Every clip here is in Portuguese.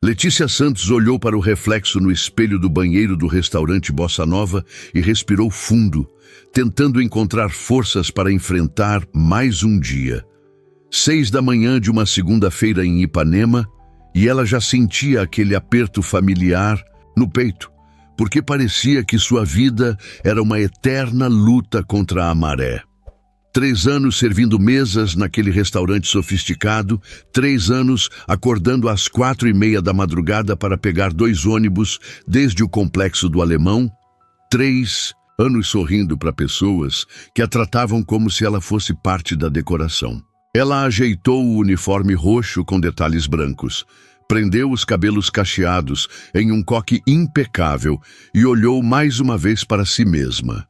Letícia Santos olhou para o reflexo no espelho do banheiro do restaurante Bossa Nova e respirou fundo, tentando encontrar forças para enfrentar mais um dia. 6 da manhã de uma segunda-feira em Ipanema, e ela já sentia aquele aperto familiar no peito, porque parecia que sua vida era uma eterna luta contra a maré. 3 anos servindo mesas naquele restaurante sofisticado, 3 anos acordando às 4:30 da madrugada para pegar 2 ônibus desde o Complexo do Alemão, 3 anos sorrindo para pessoas que a tratavam como se ela fosse parte da decoração. Ela ajeitou o uniforme roxo com detalhes brancos, prendeu os cabelos cacheados em um coque impecável e olhou mais uma vez para si mesma.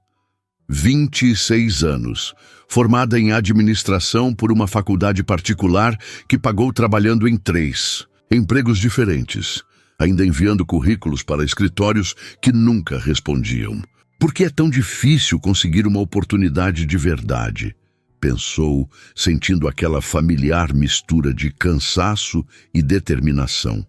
26 anos, formada em administração por uma faculdade particular que pagou trabalhando em 3 empregos diferentes, ainda enviando currículos para escritórios que nunca respondiam. Por que é tão difícil conseguir uma oportunidade de verdade? Pensou, sentindo aquela familiar mistura de cansaço e determinação.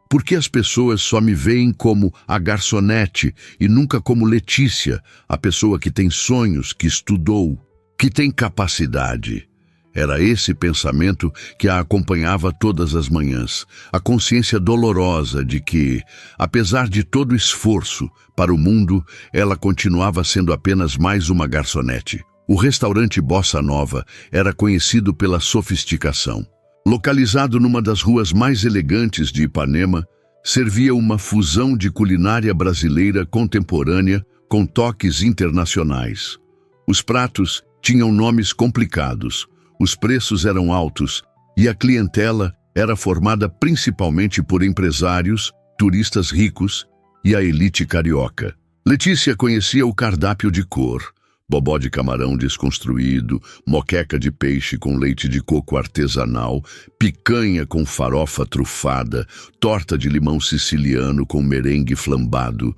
Por que as pessoas só me veem como a garçonete e nunca como Letícia, a pessoa que tem sonhos, que estudou, que tem capacidade? Era esse pensamento que a acompanhava todas as manhãs, a consciência dolorosa de que, apesar de todo o esforço para o mundo, ela continuava sendo apenas mais uma garçonete. O restaurante Bossa Nova era conhecido pela sofisticação. Localizado numa das ruas mais elegantes de Ipanema, servia uma fusão de culinária brasileira contemporânea com toques internacionais. Os pratos tinham nomes complicados, os preços eram altos e a clientela era formada principalmente por empresários, turistas ricos e a elite carioca. Letícia conhecia o cardápio de cor: bobó de camarão desconstruído, moqueca de peixe com leite de coco artesanal, picanha com farofa trufada, torta de limão siciliano com merengue flambado.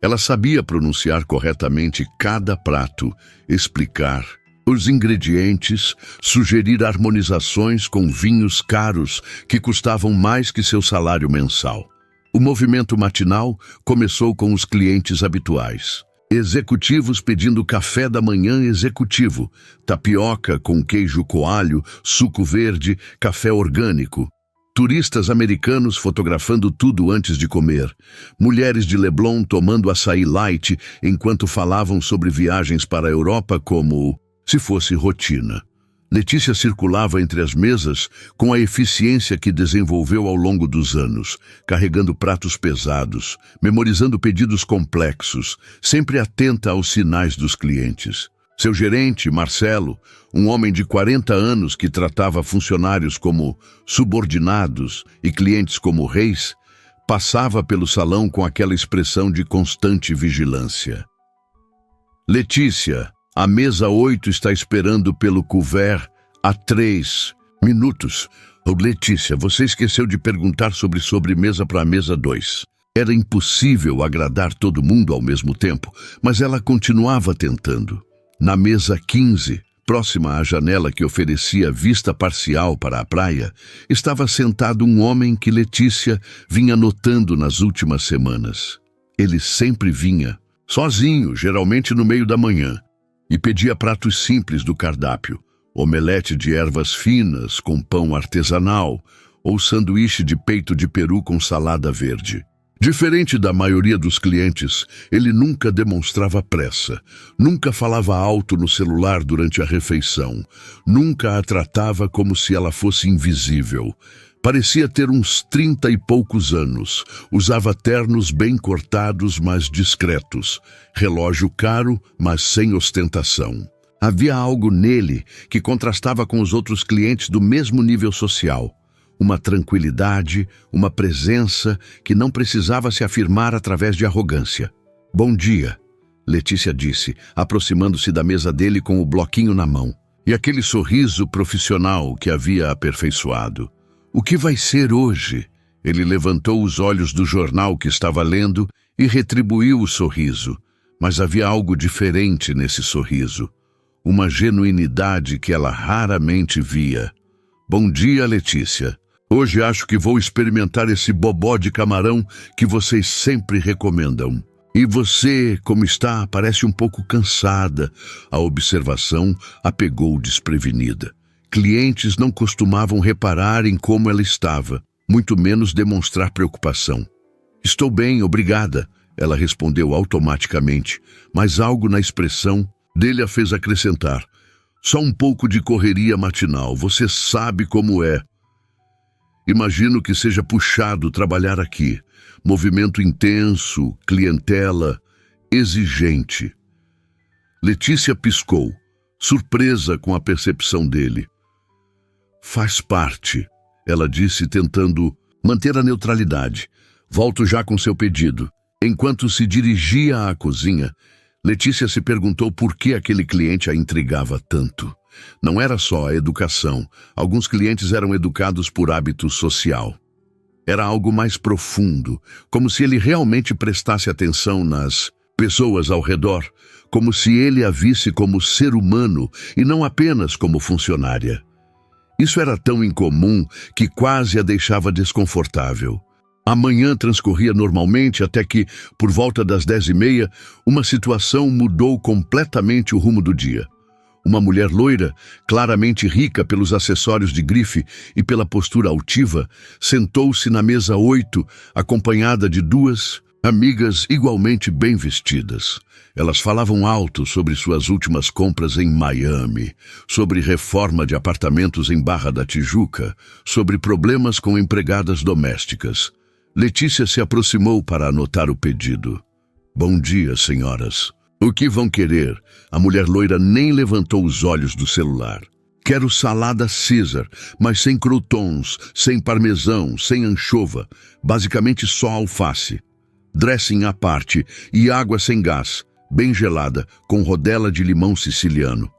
Ela sabia pronunciar corretamente cada prato, explicar os ingredientes, sugerir harmonizações com vinhos caros que custavam mais que seu salário mensal. O movimento matinal começou com os clientes habituais. Executivos pedindo café da manhã executivo, tapioca com queijo coalho, suco verde, café orgânico. Turistas americanos fotografando tudo antes de comer. Mulheres de Leblon tomando açaí light enquanto falavam sobre viagens para a Europa como se fosse rotina. Letícia circulava entre as mesas com a eficiência que desenvolveu ao longo dos anos, carregando pratos pesados, memorizando pedidos complexos, sempre atenta aos sinais dos clientes. Seu gerente, Marcelo, um homem de 40 anos que tratava funcionários como subordinados e clientes como reis, passava pelo salão com aquela expressão de constante vigilância. Letícia, a mesa 8 está esperando pelo couvert há 3 minutos. Oh, Letícia, você esqueceu de perguntar sobre sobremesa para a mesa 2. Era impossível agradar todo mundo ao mesmo tempo, mas ela continuava tentando. Na mesa 15, próxima à janela que oferecia vista parcial para a praia, estava sentado um homem que Letícia vinha notando nas últimas semanas. Ele sempre vinha, sozinho, geralmente no meio da manhã, e pedia pratos simples do cardápio: omelete de ervas finas com pão artesanal ou sanduíche de peito de peru com salada verde. Diferente da maioria dos clientes, ele nunca demonstrava pressa, nunca falava alto no celular durante a refeição, nunca a tratava como se ela fosse invisível. Parecia ter uns 30 e poucos anos, usava ternos bem cortados, mas discretos, relógio caro, mas sem ostentação. Havia algo nele que contrastava com os outros clientes do mesmo nível social. Uma tranquilidade, uma presença que não precisava se afirmar através de arrogância. "Bom dia", Letícia disse, aproximando-se da mesa dele com o bloquinho na mão. E aquele sorriso profissional que havia aperfeiçoado. "O que vai ser hoje?" Ele levantou os olhos do jornal que estava lendo e retribuiu o sorriso. Mas havia algo diferente nesse sorriso. Uma genuinidade que ela raramente via. "Bom dia, Letícia." Hoje acho que vou experimentar esse bobó de camarão que vocês sempre recomendam. E você, como está, parece um pouco cansada. A observação a pegou desprevenida. Clientes não costumavam reparar em como ela estava, muito menos demonstrar preocupação. Estou bem, obrigada, ela respondeu automaticamente, mas algo na expressão dele a fez acrescentar. Só um pouco de correria matinal, você sabe como é. Imagino que seja puxado trabalhar aqui. Movimento intenso, clientela exigente. Letícia piscou, surpresa com a percepção dele. Faz parte, ela disse, tentando manter a neutralidade. Volto já com seu pedido. Enquanto se dirigia à cozinha, Letícia se perguntou por que aquele cliente a intrigava tanto. Não era só a educação. Alguns clientes eram educados por hábito social. Era algo mais profundo, como se ele realmente prestasse atenção nas pessoas ao redor, como se ele a visse como ser humano e não apenas como funcionária. Isso era tão incomum que quase a deixava desconfortável. A manhã transcorria normalmente até que, por volta das 10h30, uma situação mudou completamente o rumo do dia. Uma mulher loira, claramente rica pelos acessórios de grife e pela postura altiva, sentou-se na mesa 8, acompanhada de duas amigas igualmente bem vestidas. Elas falavam alto sobre suas últimas compras em Miami, sobre reforma de apartamentos em Barra da Tijuca, sobre problemas com empregadas domésticas. Letícia se aproximou para anotar o pedido. Bom dia, senhoras. O que vão querer? A mulher loira nem levantou os olhos do celular. Quero salada Caesar, mas sem croutons, sem parmesão, sem anchova, basicamente só alface. Dressing à parte e água sem gás, bem gelada, com rodela de limão siciliano.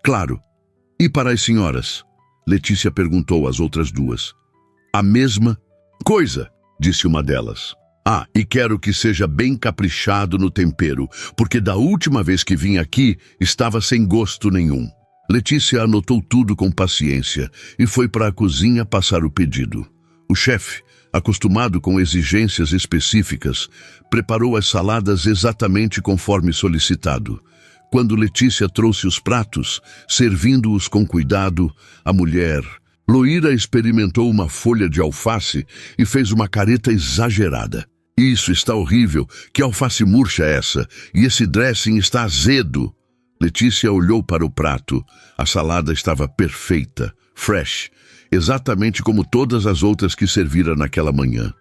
Claro. E para as senhoras? Letícia perguntou às outras duas. A mesma coisa, disse uma delas. Ah, e quero que seja bem caprichado no tempero, porque da última vez que vim aqui, estava sem gosto nenhum. Letícia anotou tudo com paciência e foi para a cozinha passar o pedido. O chefe, acostumado com exigências específicas, preparou as saladas exatamente conforme solicitado. Quando Letícia trouxe os pratos, servindo-os com cuidado, a mulher loira experimentou uma folha de alface e fez uma careta exagerada. Isso está horrível, que alface murcha é essa? E esse dressing está azedo. Letícia olhou para o prato. A salada estava perfeita, fresh, exatamente como todas as outras que servira naquela manhã.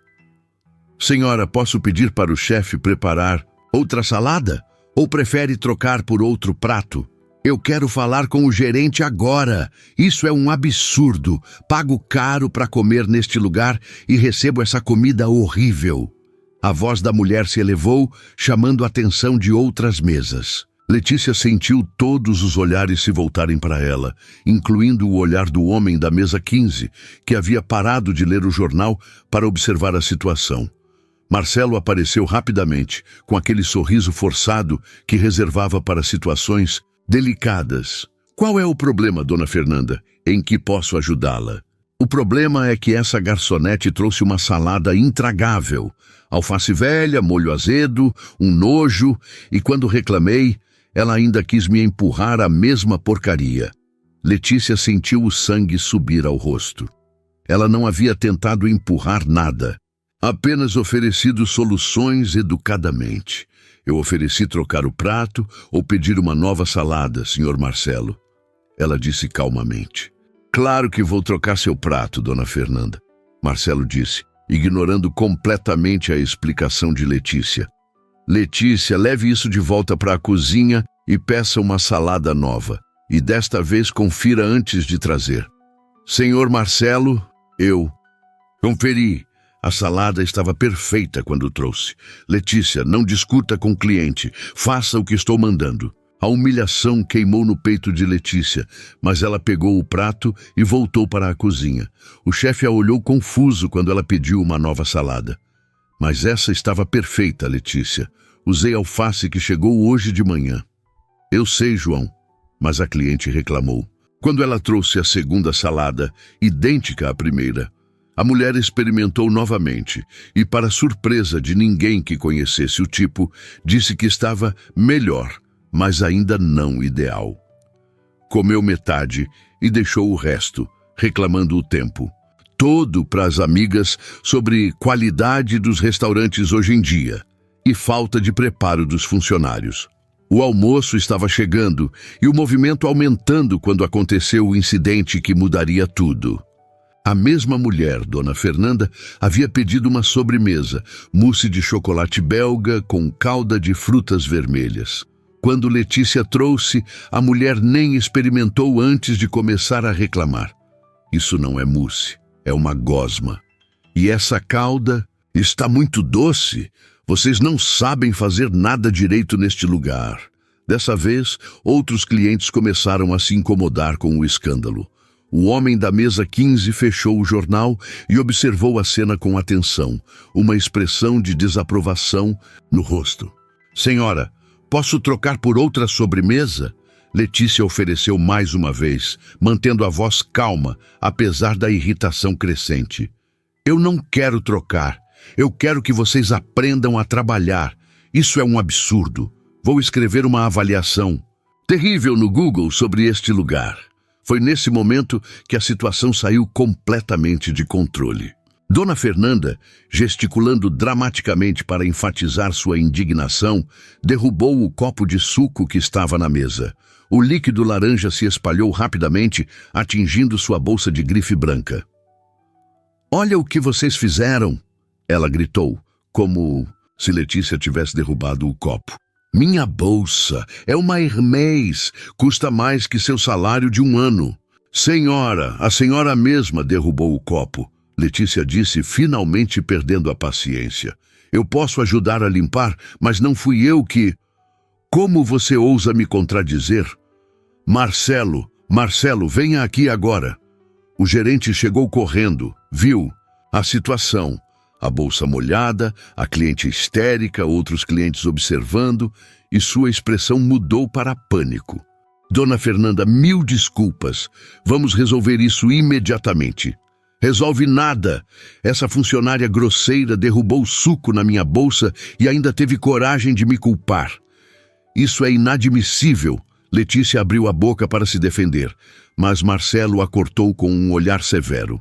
Senhora, posso pedir para o chefe preparar outra salada? Ou prefere trocar por outro prato? Eu quero falar com o gerente agora. Isso é um absurdo. Pago caro para comer neste lugar e recebo essa comida horrível. A voz da mulher se elevou, chamando a atenção de outras mesas. Letícia sentiu todos os olhares se voltarem para ela, incluindo o olhar do homem da mesa 15, que havia parado de ler o jornal para observar a situação. Marcelo apareceu rapidamente, com aquele sorriso forçado que reservava para situações delicadas. Qual é o problema, dona Fernanda? Em que posso ajudá-la? O problema é que essa garçonete trouxe uma salada intragável. Alface velha, molho azedo, um nojo, e quando reclamei, ela ainda quis me empurrar a mesma porcaria. Letícia sentiu o sangue subir ao rosto. Ela não havia tentado empurrar nada, apenas oferecido soluções educadamente. Eu ofereci trocar o prato ou pedir uma nova salada, senhor Marcelo. Ela disse calmamente. Claro que vou trocar seu prato, dona Fernanda, Marcelo disse, ignorando completamente a explicação de Letícia. Letícia, leve isso de volta para a cozinha e peça uma salada nova. E desta vez confira antes de trazer. Senhor Marcelo, eu conferi. A salada estava perfeita quando trouxe. Letícia, não discuta com o cliente. Faça o que estou mandando. A humilhação queimou no peito de Letícia, mas ela pegou o prato e voltou para a cozinha. O chefe a olhou confuso quando ela pediu uma nova salada. Mas essa estava perfeita, Letícia. Usei alface que chegou hoje de manhã. Eu sei, João, mas a cliente reclamou. Quando ela trouxe a segunda salada, idêntica à primeira, A mulher experimentou novamente e, para surpresa de ninguém que conhecesse o tipo, disse que estava melhor, mas ainda não ideal. Comeu metade e deixou o resto, reclamando o tempo todo para as amigas sobre qualidade dos restaurantes hoje em dia e falta de preparo dos funcionários. O almoço estava chegando e o movimento aumentando quando aconteceu o incidente que mudaria tudo. A mesma mulher, Dona Fernanda, havia pedido uma sobremesa, mousse de chocolate belga com calda de frutas vermelhas. Quando Letícia trouxe, a mulher nem experimentou antes de começar a reclamar. Isso não é mousse, é uma gosma. E essa calda está muito doce. Vocês não sabem fazer nada direito neste lugar. Dessa vez, outros clientes começaram a se incomodar com o escândalo. O homem da mesa 15 fechou o jornal e observou a cena com atenção, uma expressão de desaprovação no rosto. Senhora, posso trocar por outra sobremesa? Letícia ofereceu mais uma vez, mantendo a voz calma, apesar da irritação crescente. Eu não quero trocar. Eu quero que vocês aprendam a trabalhar. Isso é um absurdo. Vou escrever uma avaliação terrível no Google sobre este lugar. Foi nesse momento que a situação saiu completamente de controle. Dona Fernanda, gesticulando dramaticamente para enfatizar sua indignação, derrubou o copo de suco que estava na mesa. O líquido laranja se espalhou rapidamente, atingindo sua bolsa de grife branca. Olha o que vocês fizeram! Ela gritou, como se Letícia tivesse derrubado o copo. Minha bolsa é uma Hermès, custa mais que seu salário de um ano. Senhora, a senhora mesma derrubou o copo. Letícia disse, finalmente perdendo a paciência. Eu posso ajudar a limpar, mas não fui eu que... Como você ousa me contradizer? Marcelo, venha aqui agora. O gerente chegou correndo, viu a situação. A bolsa molhada, a cliente histérica, outros clientes observando, e sua expressão mudou para pânico. Dona Fernanda, 1000 desculpas. Vamos resolver isso imediatamente. Resolve nada. Essa funcionária grosseira derrubou o suco na minha bolsa e ainda teve coragem de me culpar. Isso é inadmissível. Letícia abriu a boca para se defender, mas Marcelo a cortou com um olhar severo.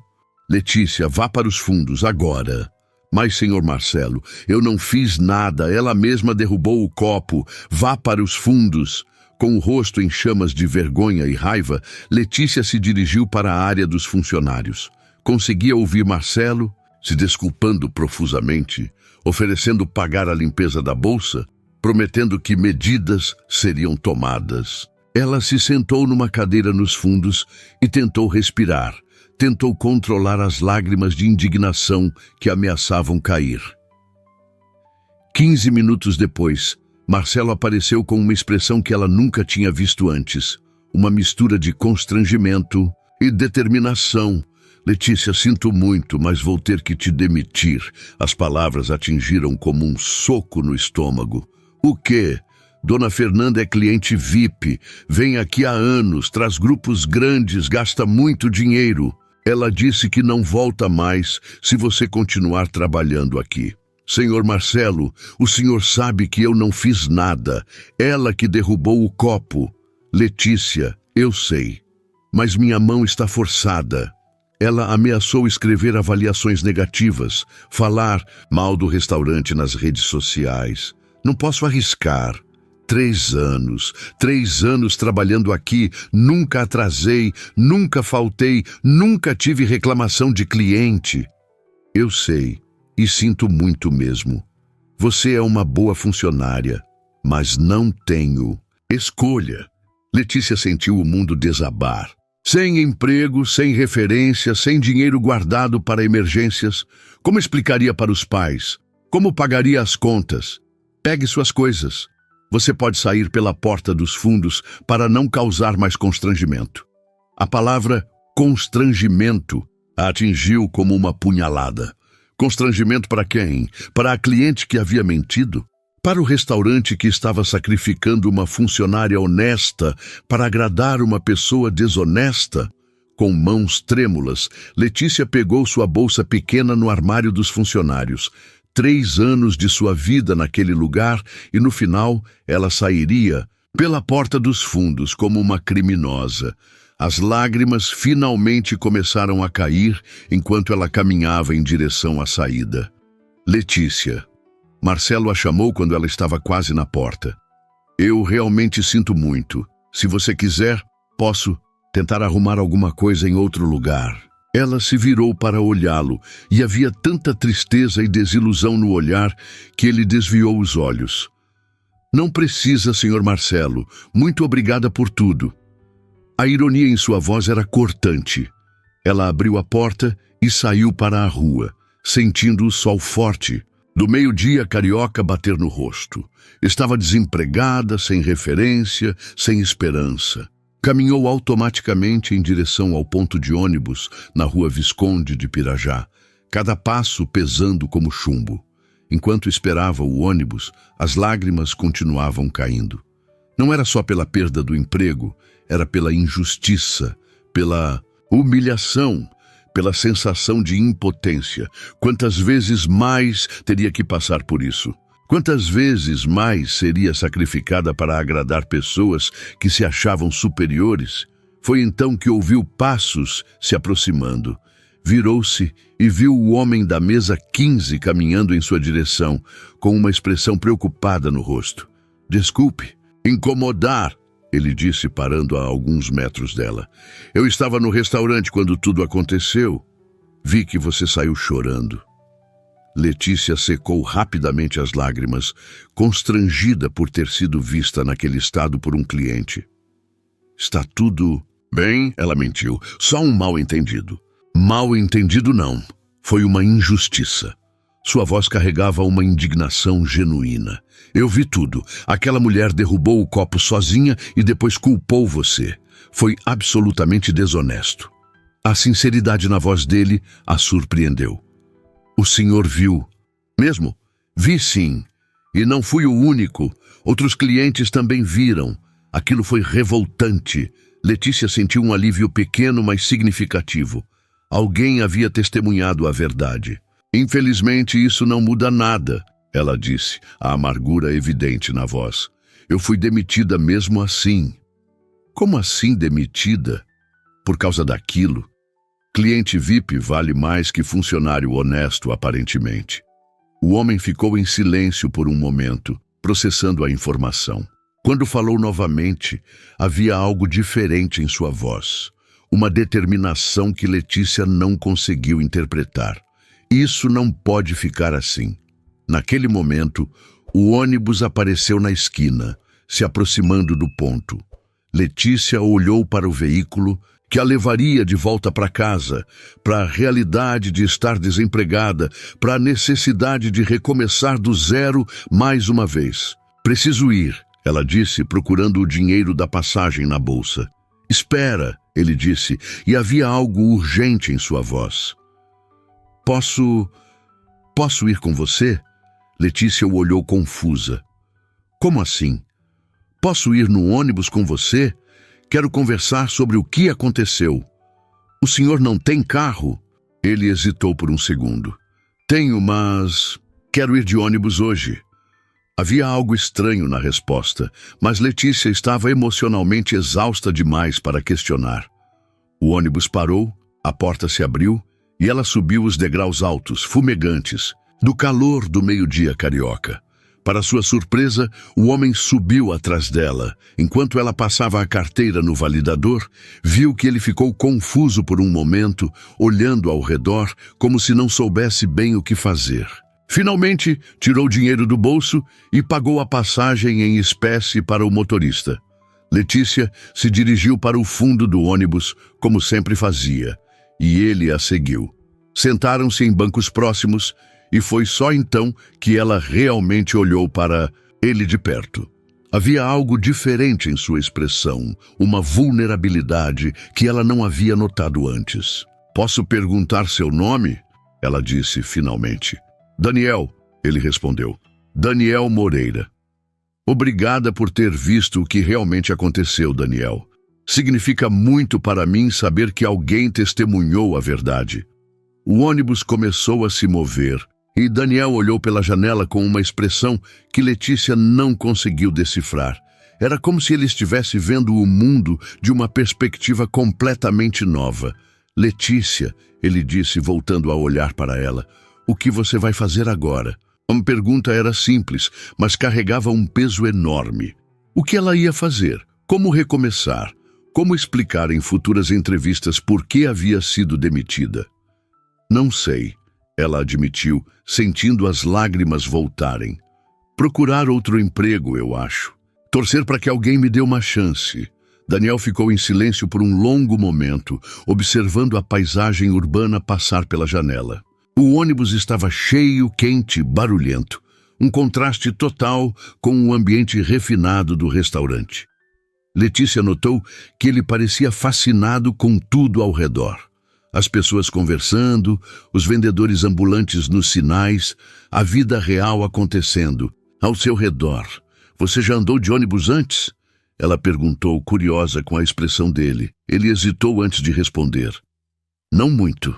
Letícia, vá para os fundos agora. Mas, senhor Marcelo, eu não fiz nada, ela mesma derrubou o copo. Vá para os fundos. Com o rosto em chamas de vergonha e raiva, Letícia se dirigiu para a área dos funcionários. Conseguia ouvir Marcelo, se desculpando profusamente, oferecendo pagar a limpeza da bolsa, prometendo que medidas seriam tomadas. Ela se sentou numa cadeira nos fundos e tentou respirar. Tentou controlar as lágrimas de indignação que ameaçavam cair. 15 minutos depois, Marcelo apareceu com uma expressão que ela nunca tinha visto antes. Uma mistura de constrangimento e determinação. Letícia, sinto muito, mas vou ter que te demitir. As palavras atingiram como um soco no estômago. O quê? Dona Fernanda é cliente VIP. Vem aqui há anos, traz grupos grandes, gasta muito dinheiro. Ela disse que não volta mais se você continuar trabalhando aqui. Senhor Marcelo, o senhor sabe que eu não fiz nada. Ela que derrubou o copo. Letícia, eu sei. Mas minha mão está forçada. Ela ameaçou escrever avaliações negativas, falar mal do restaurante nas redes sociais. Não posso arriscar. 3 anos trabalhando aqui, nunca atrasei, nunca faltei, nunca tive reclamação de cliente. Eu sei, e sinto muito mesmo. Você é uma boa funcionária, mas não tenho escolha. Letícia sentiu o mundo desabar. Sem emprego, sem referência, sem dinheiro guardado para emergências, como explicaria para os pais? Como pagaria as contas? Pegue suas coisas. Você pode sair pela porta dos fundos para não causar mais constrangimento. A palavra constrangimento a atingiu como uma punhalada. Constrangimento para quem? Para a cliente que havia mentido? Para o restaurante que estava sacrificando uma funcionária honesta para agradar uma pessoa desonesta? Com mãos trêmulas, Letícia pegou sua bolsa pequena no armário dos funcionários. 3 anos de sua vida naquele lugar e, no final, ela sairia pela porta dos fundos como uma criminosa. As lágrimas finalmente começaram a cair enquanto ela caminhava em direção à saída. Letícia. Marcelo a chamou quando ela estava quase na porta. Eu realmente sinto muito. Se você quiser, posso tentar arrumar alguma coisa em outro lugar. Ela se virou para olhá-lo e havia tanta tristeza e desilusão no olhar que ele desviou os olhos. Não precisa, Sr. Marcelo. Muito obrigada por tudo. A ironia em sua voz era cortante. Ela abriu a porta e saiu para a rua, sentindo o sol forte do meio-dia carioca bater no rosto. Estava desempregada, sem referência, sem esperança. Caminhou automaticamente em direção ao ponto de ônibus na rua Visconde de Pirajá, cada passo pesando como chumbo. Enquanto esperava o ônibus, as lágrimas continuavam caindo. Não era só pela perda do emprego, era pela injustiça, pela humilhação, pela sensação de impotência. Quantas vezes mais teria que passar por isso? Quantas vezes mais seria sacrificada para agradar pessoas que se achavam superiores? Foi então que ouviu passos se aproximando. Virou-se e viu o homem da mesa 15 caminhando em sua direção, com uma expressão preocupada no rosto. Desculpe, incomodar, ele disse parando a alguns metros dela. Eu estava no restaurante quando tudo aconteceu. Vi que você saiu chorando. Letícia secou rapidamente as lágrimas, constrangida por ter sido vista naquele estado por um cliente. Está tudo bem? Ela mentiu. Só um mal-entendido. Mal-entendido não. Foi uma injustiça. Sua voz carregava uma indignação genuína. Eu vi tudo. Aquela mulher derrubou o copo sozinha e depois culpou você. Foi absolutamente desonesto. A sinceridade na voz dele a surpreendeu. O senhor viu. Mesmo? Vi sim. E não fui o único. Outros clientes também viram. Aquilo foi revoltante. Letícia sentiu um alívio pequeno, mas significativo. Alguém havia testemunhado a verdade. Infelizmente, isso não muda nada, ela disse, a amargura evidente na voz. Eu fui demitida mesmo assim. Como assim demitida? Por causa daquilo? Cliente VIP vale mais que funcionário honesto, aparentemente. O homem ficou em silêncio por um momento, processando a informação. Quando falou novamente, havia algo diferente em sua voz. Uma determinação que Letícia não conseguiu interpretar. Isso não pode ficar assim. Naquele momento, o ônibus apareceu na esquina, se aproximando do ponto. Letícia olhou para o veículo que a levaria de volta para casa, para a realidade de estar desempregada, para a necessidade de recomeçar do zero mais uma vez. Preciso ir, ela disse, procurando o dinheiro da passagem na bolsa. Espera, ele disse, e havia algo urgente em sua voz. Posso ir com você? Letícia o olhou confusa. Como assim? Posso ir no ônibus com você? Quero conversar sobre o que aconteceu. O senhor não tem carro? Ele hesitou por um segundo. Tenho, mas quero ir de ônibus hoje. Havia algo estranho na resposta, mas Letícia estava emocionalmente exausta demais para questionar. O ônibus parou, a porta se abriu e ela subiu os degraus altos, fumegantes, do calor do meio-dia carioca. Para sua surpresa, o homem subiu atrás dela. Enquanto ela passava a carteira no validador, viu que ele ficou confuso por um momento, olhando ao redor como se não soubesse bem o que fazer. Finalmente, tirou dinheiro do bolso e pagou a passagem em espécie para o motorista. Letícia se dirigiu para o fundo do ônibus, como sempre fazia, e ele a seguiu. Sentaram-se em bancos próximos e foi só então que ela realmente olhou para ele de perto. Havia algo diferente em sua expressão, uma vulnerabilidade que ela não havia notado antes. Posso perguntar seu nome? Ela disse finalmente. Daniel, ele respondeu. Daniel Moreira. Obrigada por ter visto o que realmente aconteceu, Daniel. Significa muito para mim saber que alguém testemunhou a verdade. O ônibus começou a se mover e Daniel olhou pela janela com uma expressão que Letícia não conseguiu decifrar. Era como se ele estivesse vendo o mundo de uma perspectiva completamente nova. Letícia, ele disse, voltando a olhar para ela, o que você vai fazer agora? A pergunta era simples, mas carregava um peso enorme. O que ela ia fazer? Como recomeçar? Como explicar em futuras entrevistas por que havia sido demitida? Não sei, ela admitiu, sentindo as lágrimas voltarem. Procurar outro emprego, eu acho. Torcer para que alguém me dê uma chance. Daniel ficou em silêncio por um longo momento, observando a paisagem urbana passar pela janela. O ônibus estava cheio, quente, barulhento. Um contraste total com o ambiente refinado do restaurante. Letícia notou que ele parecia fascinado com tudo ao redor. As pessoas conversando, os vendedores ambulantes nos sinais, a vida real acontecendo, ao seu redor. Você já andou de ônibus antes? Ela perguntou, curiosa com a expressão dele. Ele hesitou antes de responder. Não muito.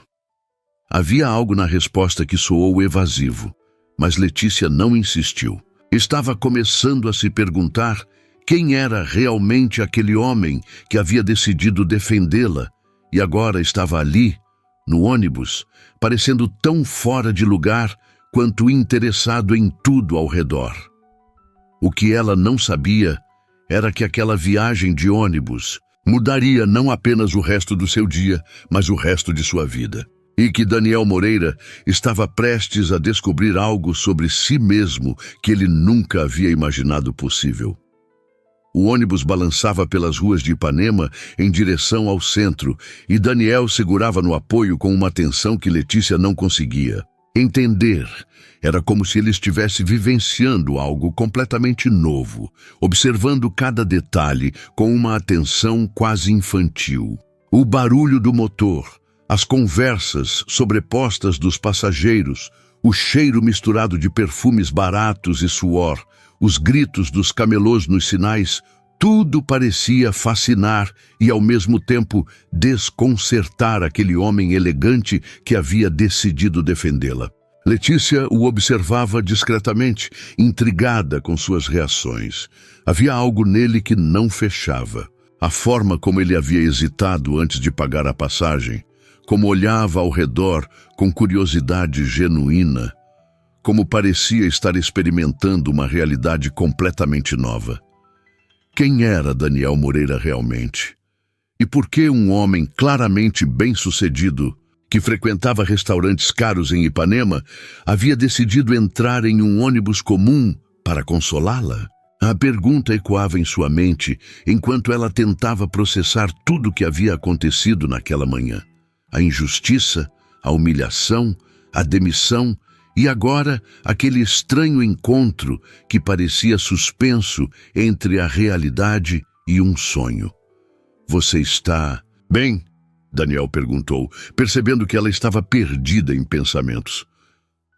Havia algo na resposta que soou evasivo, mas Letícia não insistiu. Estava começando a se perguntar quem era realmente aquele homem que havia decidido defendê-la e agora estava ali, no ônibus, parecendo tão fora de lugar quanto interessado em tudo ao redor. O que ela não sabia era que aquela viagem de ônibus mudaria não apenas o resto do seu dia, mas o resto de sua vida. E que Daniel Moreira estava prestes a descobrir algo sobre si mesmo que ele nunca havia imaginado possível. O ônibus balançava pelas ruas de Ipanema em direção ao centro e Daniel segurava no apoio com uma atenção que Letícia não conseguia entender. Era como se ele estivesse vivenciando algo completamente novo, observando cada detalhe com uma atenção quase infantil. O barulho do motor, as conversas sobrepostas dos passageiros, o cheiro misturado de perfumes baratos e suor, os gritos dos camelôs nos sinais, tudo parecia fascinar e, ao mesmo tempo, desconcertar aquele homem elegante que havia decidido defendê-la. Letícia o observava discretamente, intrigada com suas reações. Havia algo nele que não fechava. A forma como ele havia hesitado antes de pagar a passagem, como olhava ao redor com curiosidade genuína, como parecia estar experimentando uma realidade completamente nova. Quem era Daniel Moreira realmente? E por que um homem claramente bem-sucedido, que frequentava restaurantes caros em Ipanema, havia decidido entrar em um ônibus comum para consolá-la? A pergunta ecoava em sua mente enquanto ela tentava processar tudo o que havia acontecido naquela manhã. A injustiça, a humilhação, a demissão e agora aquele estranho encontro que parecia suspenso entre a realidade e um sonho. Você está bem? Daniel perguntou, percebendo que ela estava perdida em pensamentos.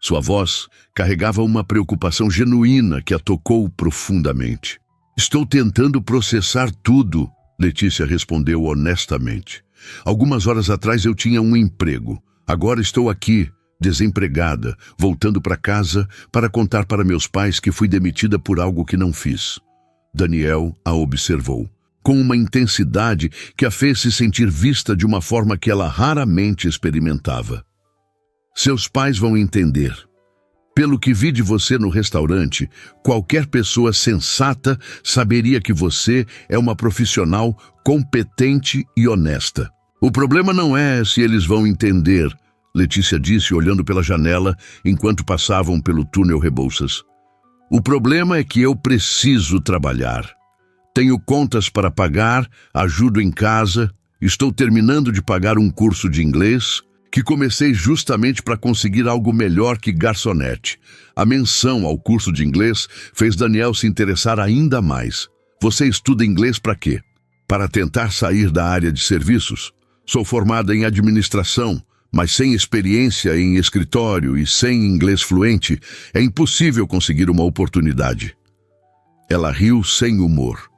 Sua voz carregava uma preocupação genuína que a tocou profundamente. Estou tentando processar tudo, Letícia respondeu honestamente. Algumas horas atrás eu tinha um emprego. Agora estou aqui, desempregada, voltando para casa para contar para meus pais que fui demitida por algo que não fiz. Daniel a observou, com uma intensidade que a fez se sentir vista de uma forma que ela raramente experimentava. Seus pais vão entender. Pelo que vi de você no restaurante, qualquer pessoa sensata saberia que você é uma profissional competente e honesta. O problema não é se eles vão entender, Letícia disse olhando pela janela enquanto passavam pelo túnel Rebouças. O problema é que eu preciso trabalhar. Tenho contas para pagar, ajudo em casa, estou terminando de pagar um curso de inglês, que comecei justamente para conseguir algo melhor que garçonete. A menção ao curso de inglês fez Daniel se interessar ainda mais. Você estuda inglês para quê? Para tentar sair da área de serviços? Sou formada em administração, mas sem experiência em escritório e sem inglês fluente, é impossível conseguir uma oportunidade. Ela riu sem humor.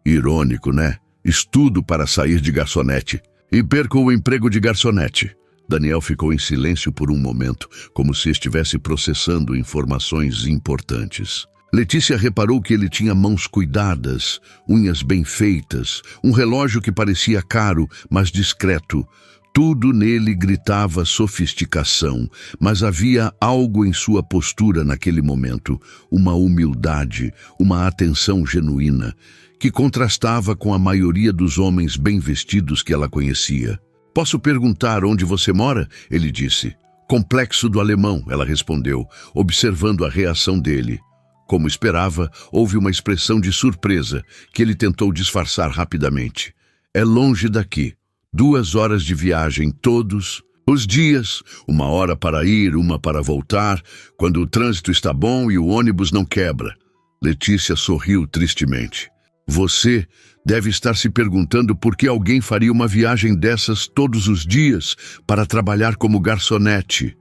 Irônico, né? Estudo para sair de garçonete. E perco o emprego de garçonete. Daniel ficou em silêncio por um momento, como se estivesse processando informações importantes. Letícia reparou que ele tinha mãos cuidadas, unhas bem feitas, um relógio que parecia caro, mas discreto. Tudo nele gritava sofisticação, mas havia algo em sua postura naquele momento, uma humildade, uma atenção genuína, que contrastava com a maioria dos homens bem vestidos que ela conhecia. Posso perguntar onde você mora? Ele disse. Complexo do Alemão, ela respondeu, observando a reação dele. Como esperava, houve uma expressão de surpresa, que ele tentou disfarçar rapidamente. É longe daqui. 2 horas de viagem todos os dias, 1 hora para ir, 1 para voltar, quando o trânsito está bom e o ônibus não quebra. Letícia sorriu tristemente. Você deve estar se perguntando por que alguém faria uma viagem dessas todos os dias para trabalhar como garçonete.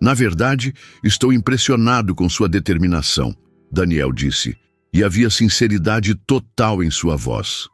Na verdade, estou impressionado com sua determinação, Daniel disse, e havia sinceridade total em sua voz.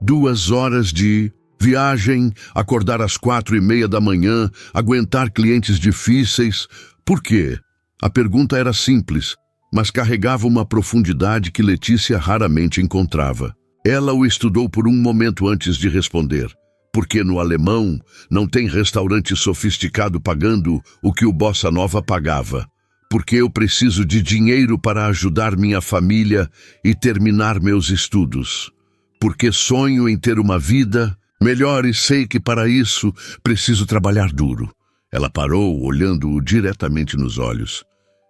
2 horas de viagem, acordar às 4:30 da manhã, aguentar clientes difíceis. Por quê? A pergunta era simples, mas carregava uma profundidade que Letícia raramente encontrava. Ela o estudou por um momento antes de responder. Porque no Alemão não tem restaurante sofisticado pagando o que o Bossa Nova pagava. Porque eu preciso de dinheiro para ajudar minha família e terminar meus estudos. Porque sonho em ter uma vida melhor e sei que para isso preciso trabalhar duro. Ela parou, olhando-o diretamente nos olhos.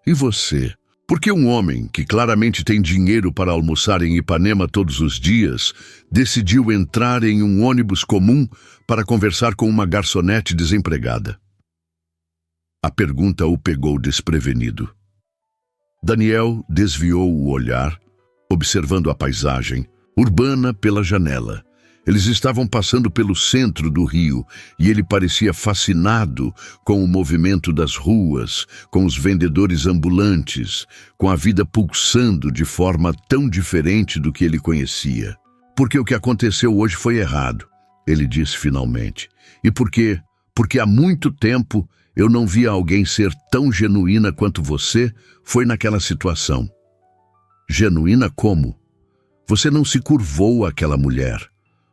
E você? Por que um homem, que claramente tem dinheiro para almoçar em Ipanema todos os dias, decidiu entrar em um ônibus comum para conversar com uma garçonete desempregada? A pergunta o pegou desprevenido. Daniel desviou o olhar, observando a paisagem urbana pela janela. Eles estavam passando pelo centro do Rio e ele parecia fascinado com o movimento das ruas, com os vendedores ambulantes, com a vida pulsando de forma tão diferente do que ele conhecia. Porque o que aconteceu hoje foi errado, ele disse finalmente. E porque há muito tempo eu não via alguém ser tão genuína quanto você foi naquela situação. Genuína como? Você não se curvou àquela mulher.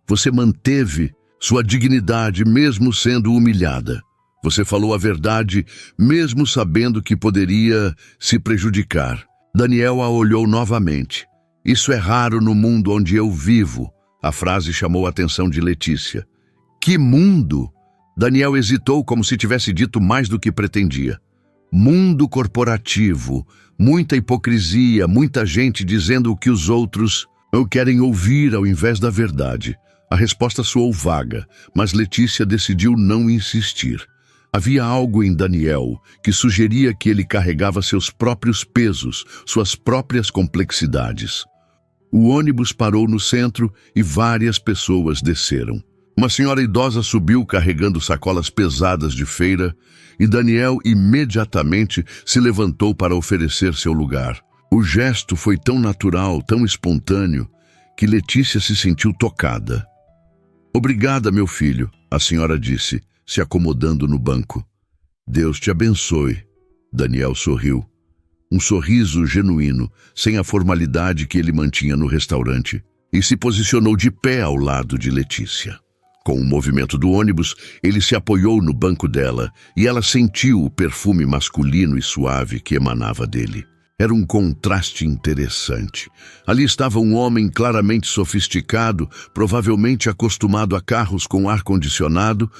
Você manteve sua dignidade mesmo sendo humilhada. Você falou a verdade mesmo sabendo que poderia se prejudicar. Daniel a olhou novamente. Isso é raro no mundo onde eu vivo. A frase chamou a atenção de Letícia. Que mundo? Daniel hesitou como se tivesse dito mais do que pretendia. Mundo corporativo, muita hipocrisia, muita gente dizendo o que os outros não querem ouvir ao invés da verdade. A resposta soou vaga, mas Letícia decidiu não insistir. Havia algo em Daniel que sugeria que ele carregava seus próprios pesos, suas próprias complexidades. O ônibus parou no centro e várias pessoas desceram. Uma senhora idosa subiu carregando sacolas pesadas de feira e Daniel imediatamente se levantou para oferecer seu lugar. O gesto foi tão natural, tão espontâneo, que Letícia se sentiu tocada. Obrigada, meu filho, a senhora disse, se acomodando no banco. Deus te abençoe. Daniel sorriu. Um sorriso genuíno, sem a formalidade que ele mantinha no restaurante, e se posicionou de pé ao lado de Letícia. Com o movimento do ônibus, ele se apoiou no banco dela e ela sentiu o perfume masculino e suave que emanava dele. Era um contraste interessante. Ali estava um homem claramente sofisticado, provavelmente acostumado a carros com ar-condicionado,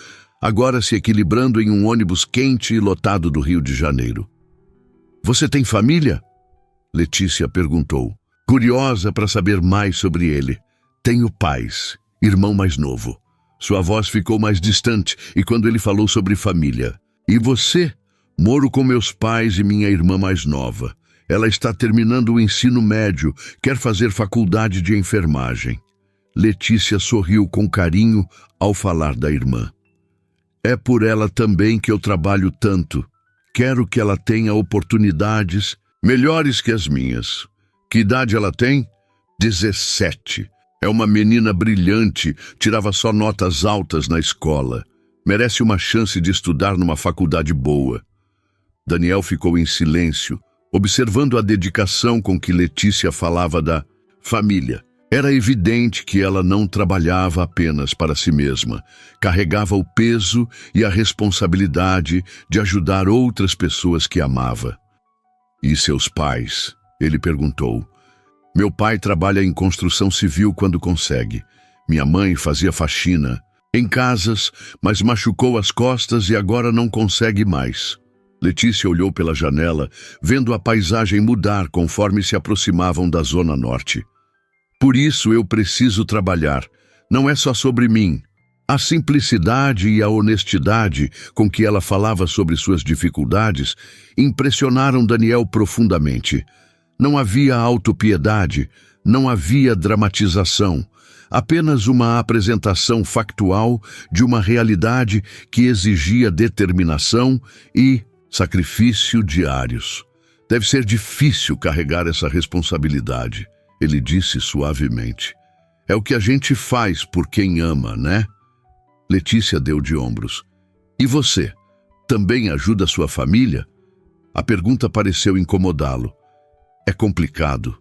agora se equilibrando em um ônibus quente e lotado do Rio de Janeiro. Você tem família? Letícia perguntou, curiosa para saber mais sobre ele. Tenho pais, irmão mais novo. Sua voz ficou mais distante e quando ele falou sobre família. E você? Moro com meus pais e minha irmã mais nova. Ela está terminando o ensino médio, quer fazer faculdade de enfermagem. Letícia sorriu com carinho ao falar da irmã. É por ela também que eu trabalho tanto. Quero que ela tenha oportunidades melhores que as minhas. Que idade ela tem? 17. É uma menina brilhante, tirava só notas altas na escola. Merece uma chance de estudar numa faculdade boa. Daniel ficou em silêncio, observando a dedicação com que Letícia falava da família. Era evidente que ela não trabalhava apenas para si mesma, carregava o peso e a responsabilidade de ajudar outras pessoas que amava. E seus pais? Ele perguntou. Meu pai trabalha em construção civil quando consegue. Minha mãe fazia faxina em casas, mas machucou as costas e agora não consegue mais. Letícia olhou pela janela, vendo a paisagem mudar conforme se aproximavam da Zona Norte. Por isso eu preciso trabalhar. Não é só sobre mim. A simplicidade e a honestidade com que ela falava sobre suas dificuldades impressionaram Daniel profundamente. Não havia autopiedade, não havia dramatização, apenas uma apresentação factual de uma realidade que exigia determinação e sacrifício diários. Deve ser difícil carregar essa responsabilidade, ele disse suavemente. É o que a gente faz por quem ama, né? Letícia deu de ombros. E você? Também ajuda sua família? A pergunta pareceu incomodá-lo. É complicado.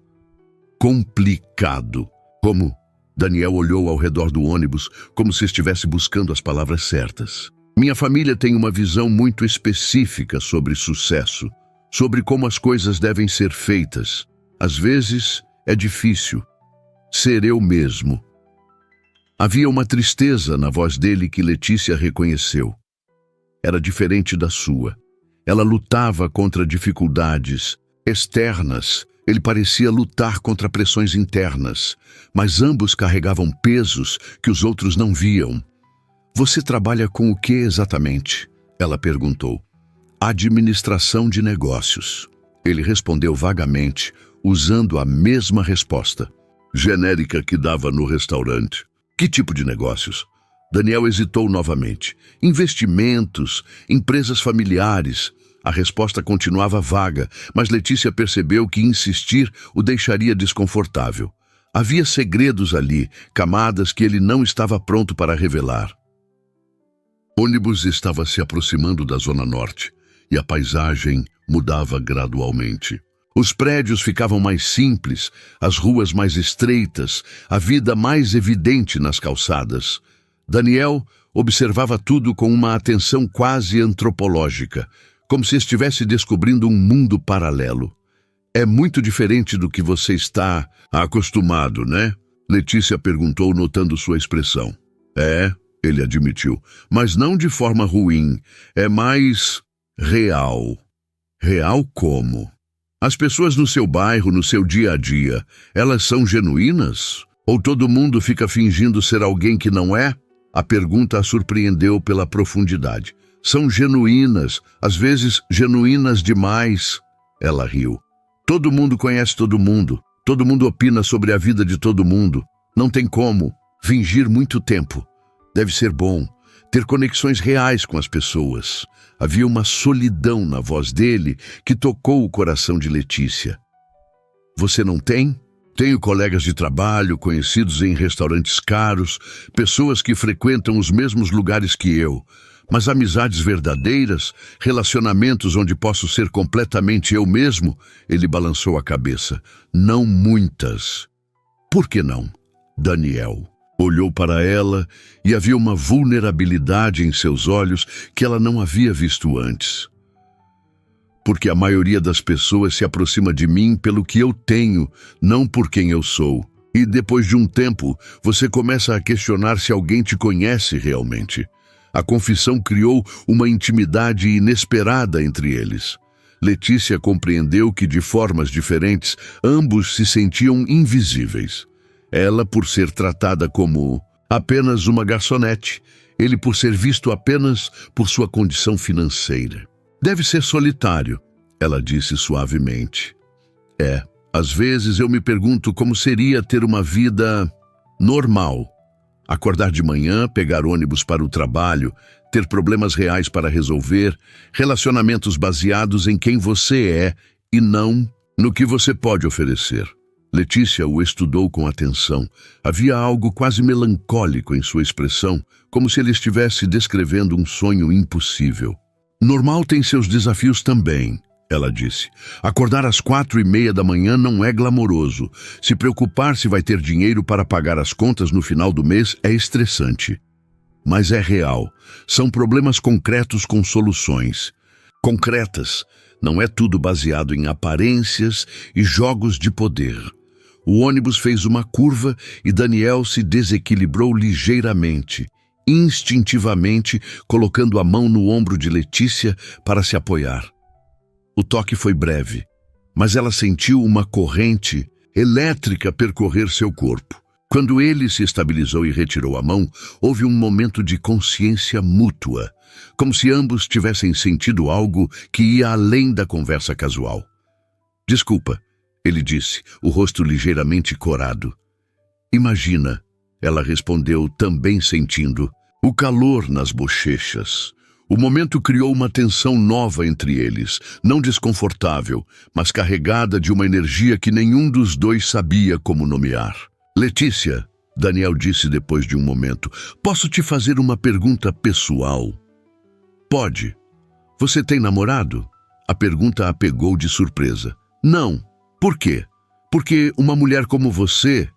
Complicado. Como? Daniel olhou ao redor do ônibus, como se estivesse buscando as palavras certas. Minha família tem uma visão muito específica sobre sucesso, sobre como as coisas devem ser feitas. Às vezes, é difícil ser eu mesmo. Havia uma tristeza na voz dele que Letícia reconheceu. Era diferente da sua. Ela lutava contra dificuldades externas. Ele parecia lutar contra pressões internas, mas ambos carregavam pesos que os outros não viam. Você trabalha com o que exatamente? Ela perguntou. Administração de negócios. Ele respondeu vagamente, usando a mesma resposta genérica que dava no restaurante. Que tipo de negócios? Daniel hesitou novamente. Investimentos, empresas familiares. A resposta continuava vaga, mas Letícia percebeu que insistir o deixaria desconfortável. Havia segredos ali, camadas que ele não estava pronto para revelar. O ônibus estava se aproximando da Zona Norte e a paisagem mudava gradualmente. Os prédios ficavam mais simples, as ruas mais estreitas, a vida mais evidente nas calçadas. Daniel observava tudo com uma atenção quase antropológica, como se estivesse descobrindo um mundo paralelo. É muito diferente do que você está acostumado, né? Letícia perguntou, notando sua expressão. É, ele admitiu, mas não de forma ruim. É mais real. Real como? As pessoas no seu bairro, no seu dia a dia, elas são genuínas? Ou todo mundo fica fingindo ser alguém que não é? A pergunta a surpreendeu pela profundidade. São genuínas, às vezes genuínas demais. Ela riu. Todo mundo conhece todo mundo opina sobre a vida de todo mundo. Não tem como fingir muito tempo. Deve ser bom ter conexões reais com as pessoas. Havia uma solidão na voz dele que tocou o coração de Letícia. Você não tem? Tenho colegas de trabalho, conhecidos em restaurantes caros, pessoas que frequentam os mesmos lugares que eu. Mas amizades verdadeiras, relacionamentos onde posso ser completamente eu mesmo, ele balançou a cabeça. Não muitas. Por que não? Daniel olhou para ela e havia uma vulnerabilidade em seus olhos que ela não havia visto antes. Porque a maioria das pessoas se aproxima de mim pelo que eu tenho, não por quem eu sou. E depois de um tempo, você começa a questionar se alguém te conhece realmente. A confissão criou uma intimidade inesperada entre eles. Letícia compreendeu que, de formas diferentes, ambos se sentiam invisíveis. Ela por ser tratada como apenas uma garçonete, ele por ser visto apenas por sua condição financeira. Deve ser solitário, ela disse suavemente. Às vezes eu me pergunto como seria ter uma vida normal. Acordar de manhã, pegar ônibus para o trabalho, ter problemas reais para resolver, relacionamentos baseados em quem você é e não no que você pode oferecer. Letícia o estudou com atenção. Havia algo quase melancólico em sua expressão, como se ele estivesse descrevendo um sonho impossível. Normal tem seus desafios também, ela disse. Acordar às 4:30 da manhã não é glamouroso. Se preocupar se vai ter dinheiro para pagar as contas no final do mês é estressante. Mas é real. São problemas concretos com soluções. Concretas. Não é tudo baseado em aparências e jogos de poder. O ônibus fez uma curva e Daniel se desequilibrou ligeiramente, instintivamente, colocando a mão no ombro de Letícia para se apoiar. O toque foi breve, mas ela sentiu uma corrente elétrica percorrer seu corpo. Quando ele se estabilizou e retirou a mão, houve um momento de consciência mútua, como se ambos tivessem sentido algo que ia além da conversa casual. Desculpa, ele disse, o rosto ligeiramente corado. Imagina, ela respondeu, também sentindo, o calor nas bochechas. O momento criou uma tensão nova entre eles, não desconfortável, mas carregada de uma energia que nenhum dos dois sabia como nomear. Letícia, Daniel disse depois de um momento, posso te fazer uma pergunta pessoal? Pode. Você tem namorado? A pergunta a pegou de surpresa. Não. Por quê? Porque uma mulher como você,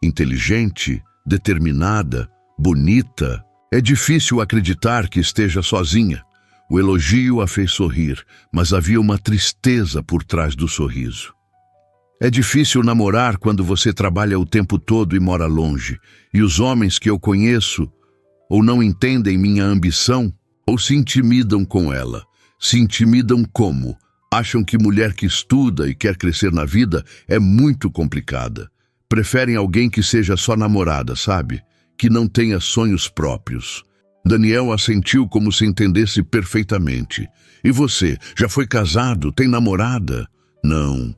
inteligente, determinada, bonita, é difícil acreditar que esteja sozinha. O elogio a fez sorrir, mas havia uma tristeza por trás do sorriso. É difícil namorar quando você trabalha o tempo todo e mora longe, e os homens que eu conheço ou não entendem minha ambição ou se intimidam com ela. Se intimidam como? Acham que mulher que estuda e quer crescer na vida é muito complicada. Preferem alguém que seja só namorada, sabe? Que não tenha sonhos próprios. Daniel assentiu como se entendesse perfeitamente. E você, já foi casado? Tem namorada? Não,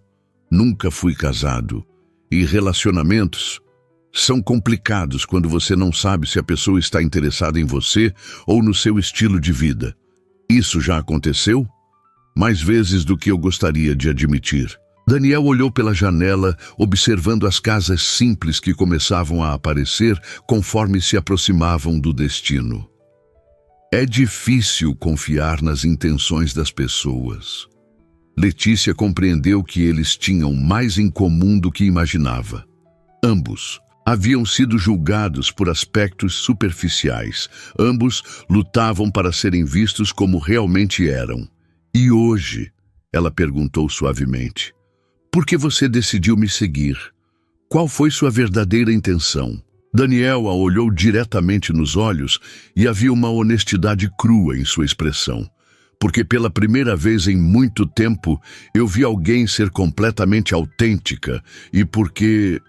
nunca fui casado. E relacionamentos são complicados quando você não sabe se a pessoa está interessada em você ou no seu estilo de vida. Isso já aconteceu? Mais vezes do que eu gostaria de admitir. Daniel olhou pela janela, observando as casas simples que começavam a aparecer conforme se aproximavam do destino. É difícil confiar nas intenções das pessoas. Letícia compreendeu que eles tinham mais em comum do que imaginava. Ambos haviam sido julgados por aspectos superficiais. Ambos lutavam para serem vistos como realmente eram. E hoje, ela perguntou suavemente, por que você decidiu me seguir? Qual foi sua verdadeira intenção? Daniel a olhou diretamente nos olhos e havia uma honestidade crua em sua expressão. Porque pela primeira vez em muito tempo eu vi alguém ser completamente autêntica e porque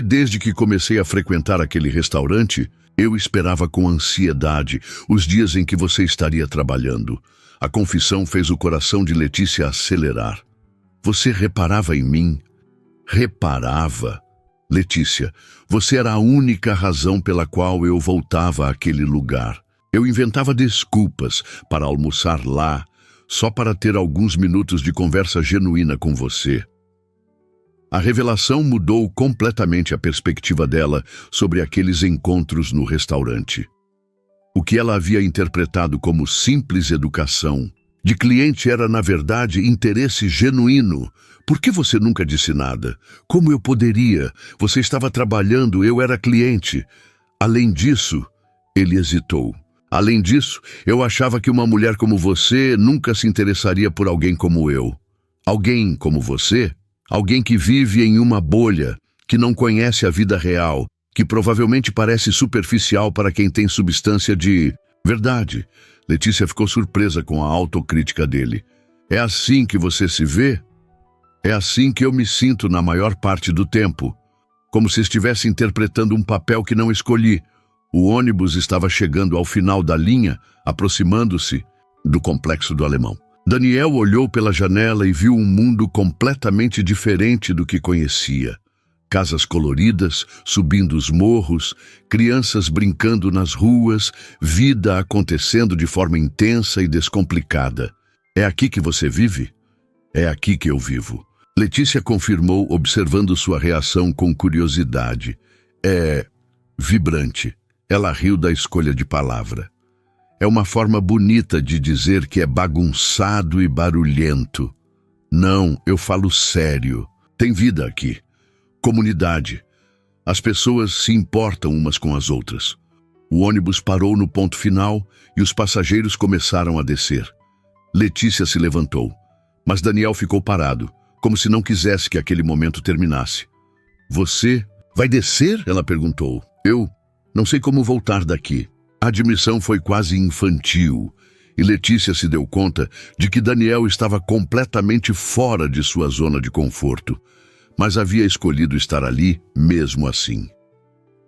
desde que comecei a frequentar aquele restaurante, eu esperava com ansiedade os dias em que você estaria trabalhando. A confissão fez o coração de Letícia acelerar. Você reparava em mim? Reparava. Letícia, você era a única razão pela qual eu voltava àquele lugar. Eu inventava desculpas para almoçar lá, só para ter alguns minutos de conversa genuína com você. A revelação mudou completamente a perspectiva dela sobre aqueles encontros no restaurante. O que ela havia interpretado como simples educação de cliente era, na verdade, interesse genuíno. Por que você nunca disse nada? Como eu poderia? Você estava trabalhando, eu era cliente. Além disso, ele hesitou. Além disso, eu achava que uma mulher como você nunca se interessaria por alguém como eu. Alguém como você? Alguém que vive em uma bolha, que não conhece a vida real, que provavelmente parece superficial para quem tem substância de verdade. Letícia ficou surpresa com a autocrítica dele. É assim que você se vê? É assim que eu me sinto na maior parte do tempo. Como se estivesse interpretando um papel que não escolhi. O ônibus estava chegando ao final da linha, aproximando-se do Complexo do Alemão. Daniel olhou pela janela e viu um mundo completamente diferente do que conhecia. Casas coloridas, subindo os morros, crianças brincando nas ruas, vida acontecendo de forma intensa e descomplicada. É aqui que você vive? É aqui que eu vivo. Letícia confirmou, observando sua reação com curiosidade. É vibrante. Ela riu da escolha de palavra. É uma forma bonita de dizer que é bagunçado e barulhento. Não, eu falo sério. Tem vida aqui. Comunidade. As pessoas se importam umas com as outras. O ônibus parou no ponto final e os passageiros começaram a descer. Letícia se levantou, mas Daniel ficou parado, como se não quisesse que aquele momento terminasse. Você vai descer? Ela perguntou. Eu não sei como voltar daqui. A admissão foi quase infantil, e Letícia se deu conta de que Daniel estava completamente fora de sua zona de conforto, mas havia escolhido estar ali mesmo assim.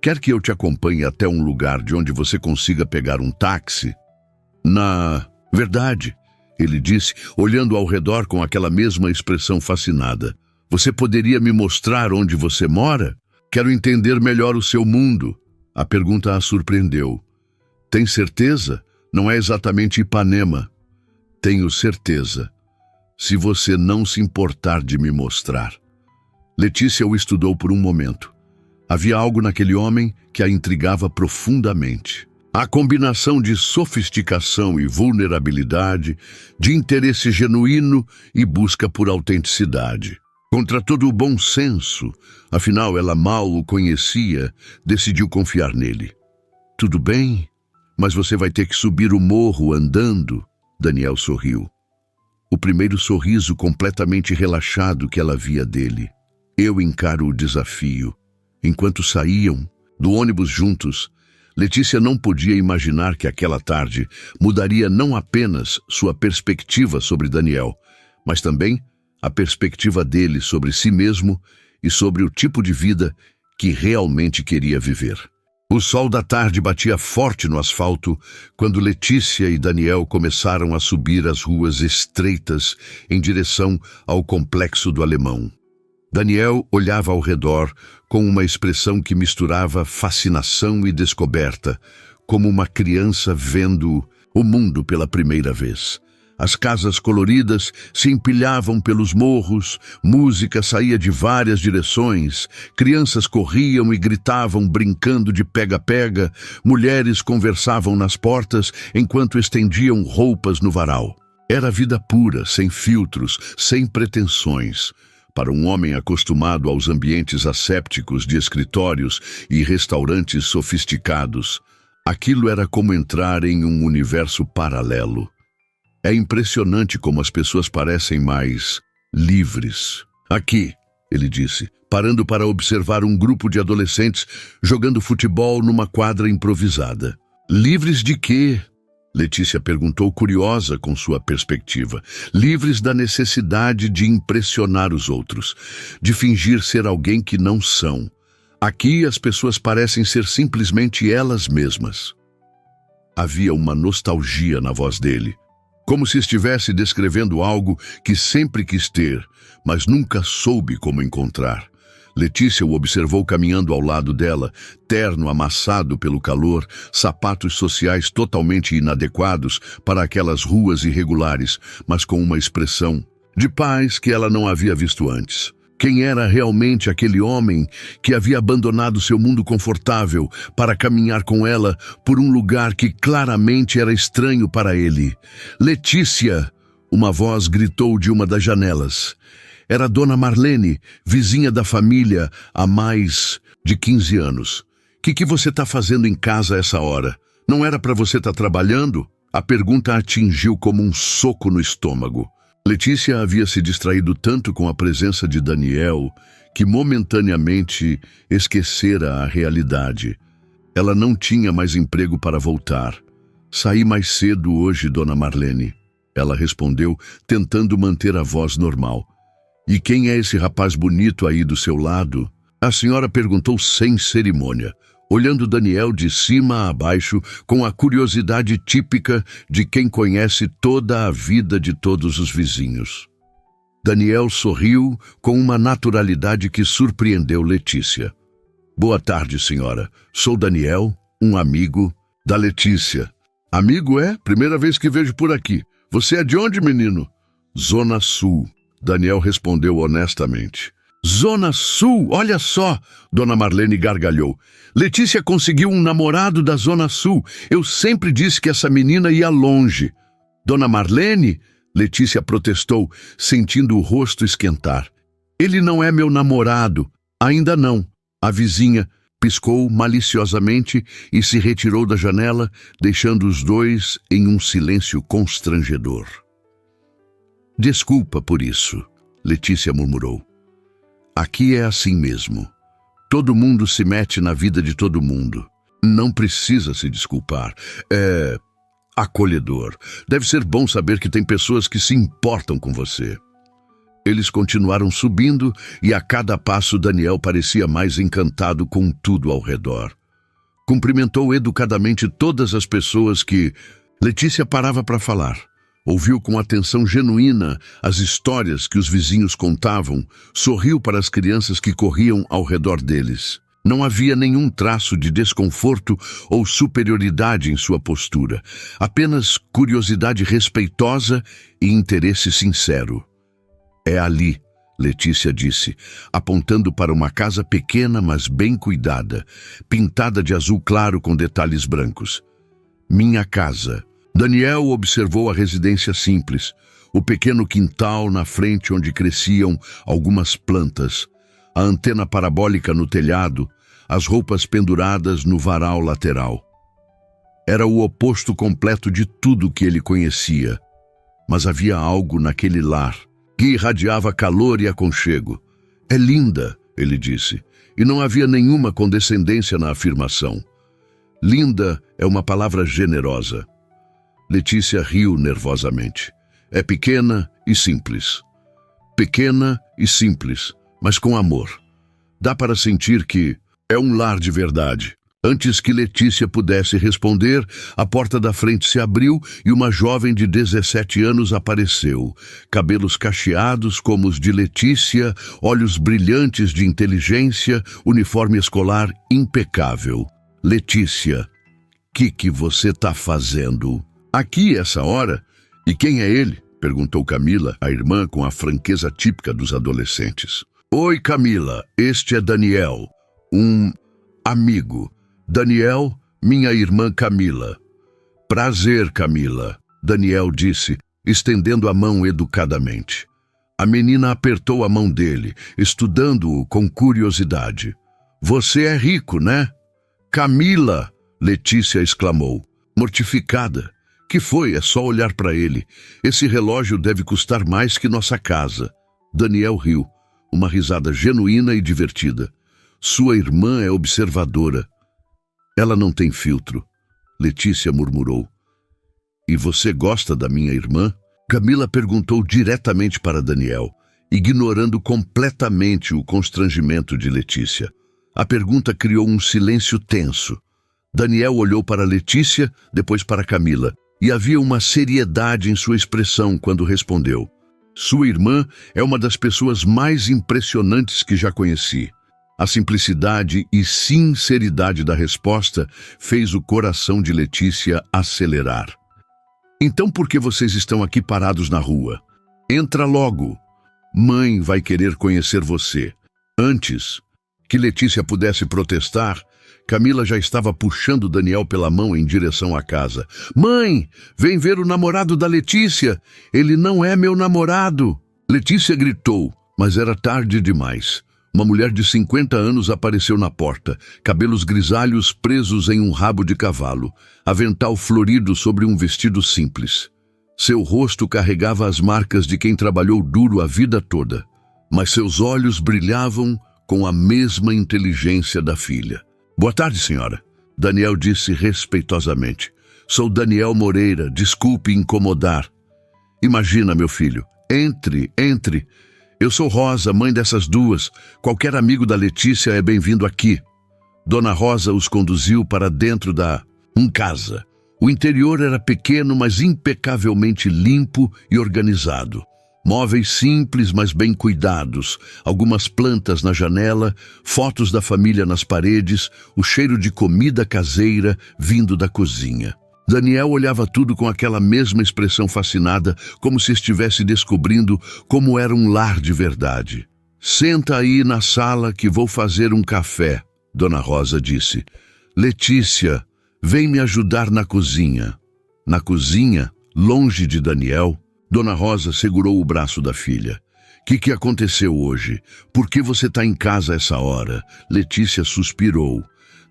Quer que eu te acompanhe até um lugar de onde você consiga pegar um táxi? Na verdade, ele disse, olhando ao redor com aquela mesma expressão fascinada. Você poderia me mostrar onde você mora? Quero entender melhor o seu mundo. A pergunta a surpreendeu. Tem certeza? Não é exatamente Ipanema. Tenho certeza. Se você não se importar de me mostrar. Letícia o estudou por um momento. Havia algo naquele homem que a intrigava profundamente. A combinação de sofisticação e vulnerabilidade, de interesse genuíno e busca por autenticidade. Contra todo o bom senso, afinal ela mal o conhecia, decidiu confiar nele. Tudo bem, mas você vai ter que subir o morro andando, Daniel sorriu. O primeiro sorriso completamente relaxado que ela via dele. Eu encaro o desafio. Enquanto saíam do ônibus juntos, Letícia não podia imaginar que aquela tarde mudaria não apenas sua perspectiva sobre Daniel, mas também a perspectiva dele sobre si mesmo e sobre o tipo de vida que realmente queria viver. O sol da tarde batia forte no asfalto quando Letícia e Daniel começaram a subir as ruas estreitas em direção ao Complexo do Alemão. Daniel olhava ao redor com uma expressão que misturava fascinação e descoberta, como uma criança vendo o mundo pela primeira vez. As casas coloridas se empilhavam pelos morros, música saía de várias direções, crianças corriam e gritavam brincando de pega-pega, mulheres conversavam nas portas enquanto estendiam roupas no varal. Era vida pura, sem filtros, sem pretensões. Para um homem acostumado aos ambientes assépticos de escritórios e restaurantes sofisticados, aquilo era como entrar em um universo paralelo. É impressionante como as pessoas parecem mais livres. Aqui, ele disse, parando para observar um grupo de adolescentes jogando futebol numa quadra improvisada. Livres de quê? Letícia perguntou, curiosa com sua perspectiva. Livres da necessidade de impressionar os outros, de fingir ser alguém que não são. Aqui as pessoas parecem ser simplesmente elas mesmas. Havia uma nostalgia na voz dele, como se estivesse descrevendo algo que sempre quis ter, mas nunca soube como encontrar. Letícia o observou caminhando ao lado dela, terno amassado pelo calor, sapatos sociais totalmente inadequados para aquelas ruas irregulares, mas com uma expressão de paz que ela não havia visto antes. Quem era realmente aquele homem que havia abandonado seu mundo confortável para caminhar com ela por um lugar que claramente era estranho para ele? Letícia! Uma voz gritou de uma das janelas. Era Dona Marlene, vizinha da família há mais de 15 anos. Que você está fazendo em casa a essa hora? Não era para você estar trabalhando? A pergunta a atingiu como um soco no estômago. Letícia havia se distraído tanto com a presença de Daniel que momentaneamente esquecera a realidade. Ela não tinha mais emprego para voltar. Saí mais cedo hoje, Dona Marlene. Ela respondeu, tentando manter a voz normal. E quem é esse rapaz bonito aí do seu lado? A senhora perguntou sem cerimônia, olhando Daniel de cima a baixo com a curiosidade típica de quem conhece toda a vida de todos os vizinhos. Daniel sorriu com uma naturalidade que surpreendeu Letícia. Boa tarde, senhora. Sou Daniel, um amigo da Letícia. Amigo é? Primeira vez que vejo por aqui. Você é de onde, menino? Zona Sul. Daniel respondeu honestamente. Zona Sul, olha só, Dona Marlene gargalhou. Letícia conseguiu um namorado da Zona Sul. Eu sempre disse que essa menina ia longe. Dona Marlene? Letícia protestou, sentindo o rosto esquentar. Ele não é meu namorado. Ainda não. A vizinha piscou maliciosamente e se retirou da janela, deixando os dois em um silêncio constrangedor. Desculpa por isso, Letícia murmurou. Aqui é assim mesmo. Todo mundo se mete na vida de todo mundo. Não precisa se desculpar. É acolhedor. Deve ser bom saber que tem pessoas que se importam com você. Eles continuaram subindo e a cada passo Daniel parecia mais encantado com tudo ao redor. Cumprimentou educadamente todas as pessoas que Letícia parava para falar. Ouviu com atenção genuína as histórias que os vizinhos contavam, sorriu para as crianças que corriam ao redor deles. Não havia nenhum traço de desconforto ou superioridade em sua postura, apenas curiosidade respeitosa e interesse sincero. É ali, Letícia disse, apontando para uma casa pequena, mas bem cuidada, pintada de azul claro com detalhes brancos. Minha casa. Daniel observou a residência simples, o pequeno quintal na frente onde cresciam algumas plantas, a antena parabólica no telhado, as roupas penduradas no varal lateral. Era o oposto completo de tudo que ele conhecia, mas havia algo naquele lar que irradiava calor e aconchego. É linda, ele disse, e não havia nenhuma condescendência na afirmação. Linda é uma palavra generosa. Letícia riu nervosamente. É pequena e simples. Pequena e simples, mas com amor. Dá para sentir que é um lar de verdade. Antes que Letícia pudesse responder, a porta da frente se abriu e uma jovem de 17 anos apareceu. Cabelos cacheados como os de Letícia, olhos brilhantes de inteligência, uniforme escolar impecável. Letícia, que você tá fazendo? Aqui, essa hora? E quem é ele? Perguntou Camila, a irmã, com a franqueza típica dos adolescentes. Oi, Camila, este é Daniel, um amigo. Daniel, minha irmã Camila. Prazer, Camila, Daniel disse, estendendo a mão educadamente. A menina apertou a mão dele, estudando-o com curiosidade. Você é rico, né? Camila, Letícia exclamou, mortificada. Que foi? É só olhar para ele. Esse relógio deve custar mais que nossa casa. Daniel riu, uma risada genuína e divertida. Sua irmã é observadora. Ela não tem filtro, Letícia murmurou. E você gosta da minha irmã? Camila perguntou diretamente para Daniel, ignorando completamente o constrangimento de Letícia. A pergunta criou um silêncio tenso. Daniel olhou para Letícia, depois para Camila, e havia uma seriedade em sua expressão quando respondeu. Sua irmã é uma das pessoas mais impressionantes que já conheci. A simplicidade e sinceridade da resposta fez o coração de Letícia acelerar. Então por que vocês estão aqui parados na rua? Entra logo. Mãe vai querer conhecer você. Antes que Letícia pudesse protestar, Camila já estava puxando Daniel pela mão em direção à casa. Mãe, vem ver o namorado da Letícia. Ele não é meu namorado. Letícia gritou, mas era tarde demais. Uma mulher de 50 anos apareceu na porta, cabelos grisalhos presos em um rabo de cavalo, avental florido sobre um vestido simples. Seu rosto carregava as marcas de quem trabalhou duro a vida toda, mas seus olhos brilhavam com a mesma inteligência da filha. Boa tarde, senhora, Daniel disse respeitosamente. Sou Daniel Moreira, desculpe incomodar. Imagina, meu filho, entre. Eu sou Rosa, mãe dessas duas. Qualquer amigo da Letícia é bem-vindo aqui. Dona Rosa os conduziu para dentro da casa. O interior era pequeno, mas impecavelmente limpo e organizado. Móveis simples, mas bem cuidados, algumas plantas na janela, fotos da família nas paredes, o cheiro de comida caseira vindo da cozinha. Daniel olhava tudo com aquela mesma expressão fascinada, como se estivesse descobrindo como era um lar de verdade. Senta aí na sala que vou fazer um café, Dona Rosa disse. Letícia, vem me ajudar na cozinha. Na cozinha, longe de Daniel, Dona Rosa segurou o braço da filha. Que aconteceu hoje? Por que você está em casa a essa hora? Letícia suspirou.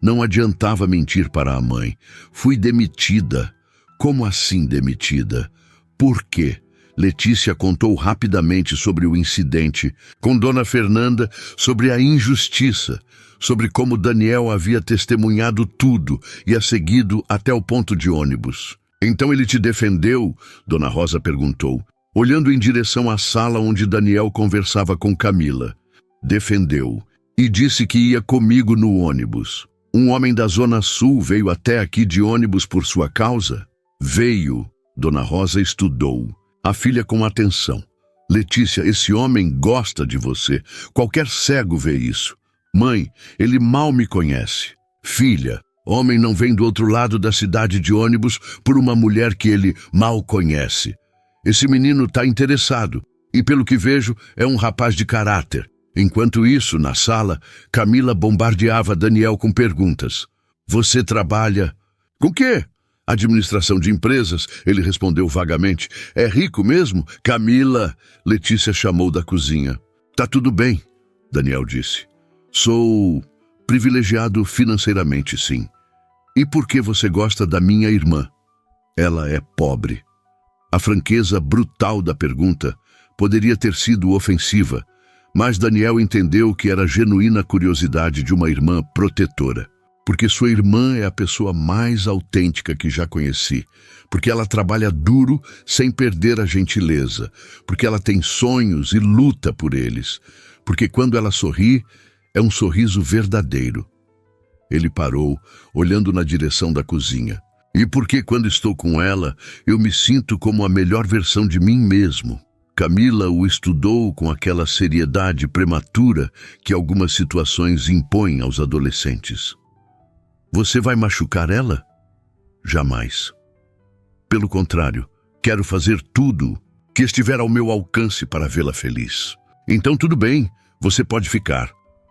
Não adiantava mentir para a mãe. Fui demitida. Como assim demitida? Por quê? Letícia contou rapidamente sobre o incidente com Dona Fernanda, sobre a injustiça, sobre como Daniel havia testemunhado tudo e a seguido até o ponto de ônibus. Então ele te defendeu? Dona Rosa perguntou, olhando em direção à sala onde Daniel conversava com Camila. Defendeu e disse que ia comigo no ônibus. Um homem da Zona Sul veio até aqui de ônibus por sua causa? Veio. Dona Rosa estudou a filha com atenção. Letícia, esse homem gosta de você. Qualquer cego vê isso. Mãe, ele mal me conhece. Filha, homem não vem do outro lado da cidade de ônibus por uma mulher que ele mal conhece. Esse menino está interessado e, pelo que vejo, é um rapaz de caráter. Enquanto isso, na sala, Camila bombardeava Daniel com perguntas. Você trabalha... Com quê? Administração de empresas, ele respondeu vagamente. É rico mesmo? Camila, Letícia chamou da cozinha. Tá tudo bem, Daniel disse. Sou privilegiado financeiramente, sim. E por que você gosta da minha irmã? Ela é pobre. A franqueza brutal da pergunta poderia ter sido ofensiva, mas Daniel entendeu que era genuína curiosidade de uma irmã protetora. Porque sua irmã é a pessoa mais autêntica que já conheci. Porque ela trabalha duro sem perder a gentileza. Porque ela tem sonhos e luta por eles. Porque quando ela sorri, é um sorriso verdadeiro. Ele parou, olhando na direção da cozinha. E porque quando estou com ela, eu me sinto como a melhor versão de mim mesmo. Camila o estudou com aquela seriedade prematura que algumas situações impõem aos adolescentes. Você vai machucar ela? Jamais. Pelo contrário, quero fazer tudo que estiver ao meu alcance para vê-la feliz. Então tudo bem, você pode ficar.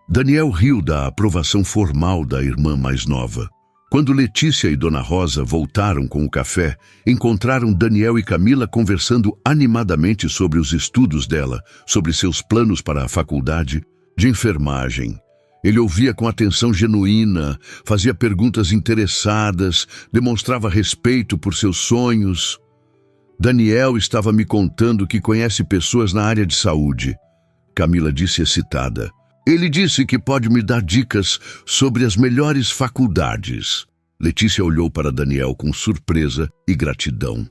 Daniel riu da aprovação formal da irmã mais nova. Quando Letícia e Dona Rosa voltaram com o café, encontraram Daniel e Camila conversando animadamente sobre os estudos dela, sobre seus planos para a faculdade de enfermagem. Ele ouvia com atenção genuína, fazia perguntas interessadas, demonstrava respeito por seus sonhos. Daniel estava me contando que conhece pessoas na área de saúde. Camila disse excitada. Ele disse que pode me dar dicas sobre as melhores faculdades. Letícia olhou para Daniel com surpresa e gratidão.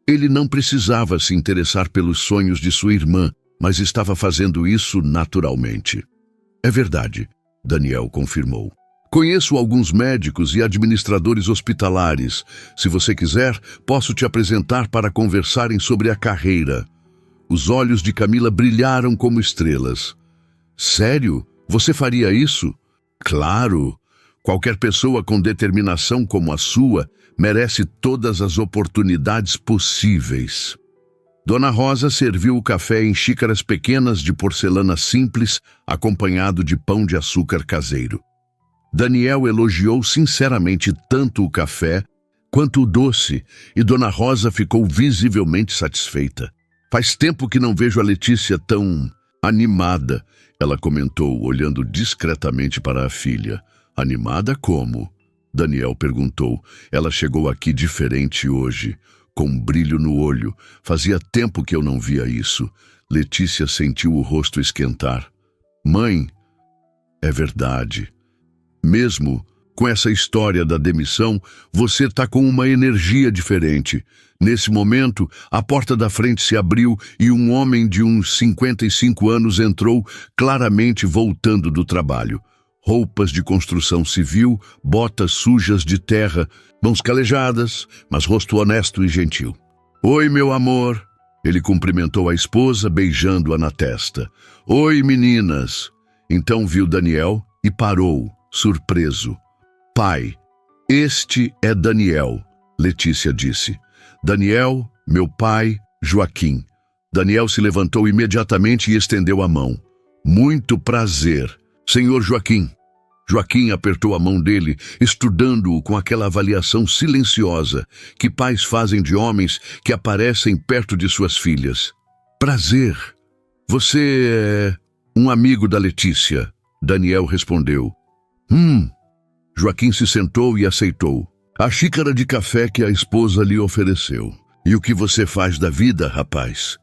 Ele não precisava se interessar pelos sonhos de sua irmã, mas estava fazendo isso naturalmente. É verdade, Daniel confirmou. Conheço alguns médicos e administradores hospitalares. Se você quiser, posso te apresentar para conversarem sobre a carreira. Os olhos de Camila brilharam como estrelas. Sério? Você faria isso? Claro! Qualquer pessoa com determinação como a sua merece todas as oportunidades possíveis. Dona Rosa serviu o café em xícaras pequenas de porcelana simples, acompanhado de pão de açúcar caseiro. Daniel elogiou sinceramente tanto o café quanto o doce, e Dona Rosa ficou visivelmente satisfeita. Faz tempo que não vejo a Letícia tão animada, ela comentou, olhando discretamente para a filha. Animada como? Daniel perguntou. Ela chegou aqui diferente hoje, com um brilho no olho. Fazia tempo que eu não via isso. Letícia sentiu o rosto esquentar. Mãe, é verdade. Mesmo com essa história da demissão, você está com uma energia diferente. Nesse momento, a porta da frente se abriu e um homem de uns 55 anos entrou, claramente voltando do trabalho. Roupas de construção civil, botas sujas de terra, mãos calejadas, mas rosto honesto e gentil. Oi, meu amor. Ele cumprimentou a esposa, beijando-a na testa. Oi, meninas. Então viu Daniel e parou, surpreso. Pai, este é Daniel. Letícia disse. Daniel, meu pai, Joaquim. Daniel se levantou imediatamente e estendeu a mão. Muito prazer, senhor Joaquim. Joaquim apertou a mão dele, estudando-o com aquela avaliação silenciosa que pais fazem de homens que aparecem perto de suas filhas. Prazer. Você é um amigo da Letícia, Daniel respondeu. Joaquim se sentou e aceitou. A xícara de café que a esposa lhe ofereceu. E o que você faz da vida, rapaz?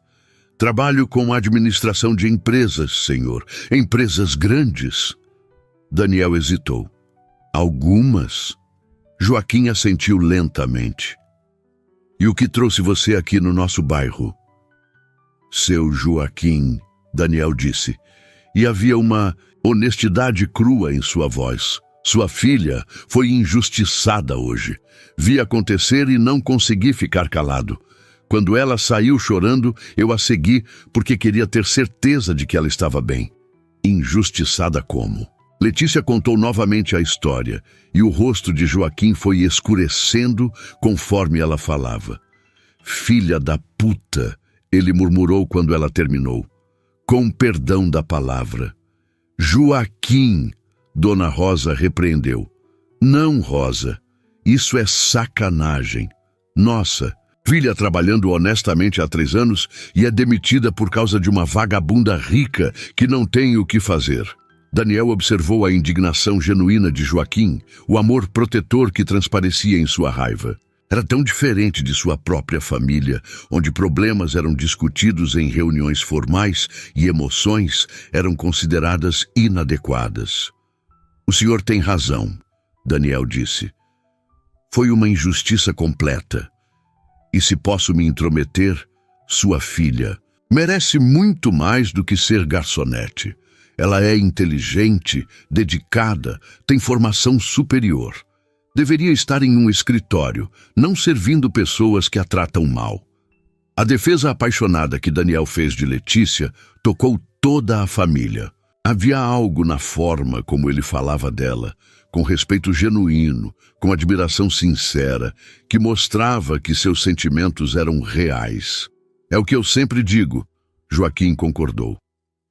Trabalho com administração de empresas, senhor. Empresas grandes. Daniel hesitou. Algumas? Joaquim assentiu lentamente. E o que trouxe você aqui no nosso bairro? Seu Joaquim, Daniel disse. E havia uma honestidade crua em sua voz. Sua filha foi injustiçada hoje. Vi acontecer e não consegui ficar calado. Quando ela saiu chorando, eu a segui porque queria ter certeza de que ela estava bem. Injustiçada como? Letícia contou novamente a história, e o rosto de Joaquim foi escurecendo conforme ela falava. Filha da puta, ele murmurou quando ela terminou. Com perdão da palavra. Joaquim, Dona Rosa repreendeu. Não, Rosa, isso é sacanagem. Nossa, filha trabalhando honestamente há 3 anos e é demitida por causa de uma vagabunda rica que não tem o que fazer. Daniel observou a indignação genuína de Joaquim, o amor protetor que transparecia em sua raiva. Era tão diferente de sua própria família, onde problemas eram discutidos em reuniões formais e emoções eram consideradas inadequadas. O senhor tem razão, Daniel disse. Foi uma injustiça completa. E se posso me intrometer, sua filha merece muito mais do que ser garçonete. Ela é inteligente, dedicada, tem formação superior. Deveria estar em um escritório, não servindo pessoas que a tratam mal. A defesa apaixonada que Daniel fez de Letícia tocou toda a família. Havia algo na forma como ele falava dela, com respeito genuíno, com admiração sincera, que mostrava que seus sentimentos eram reais. É o que eu sempre digo, Joaquim concordou.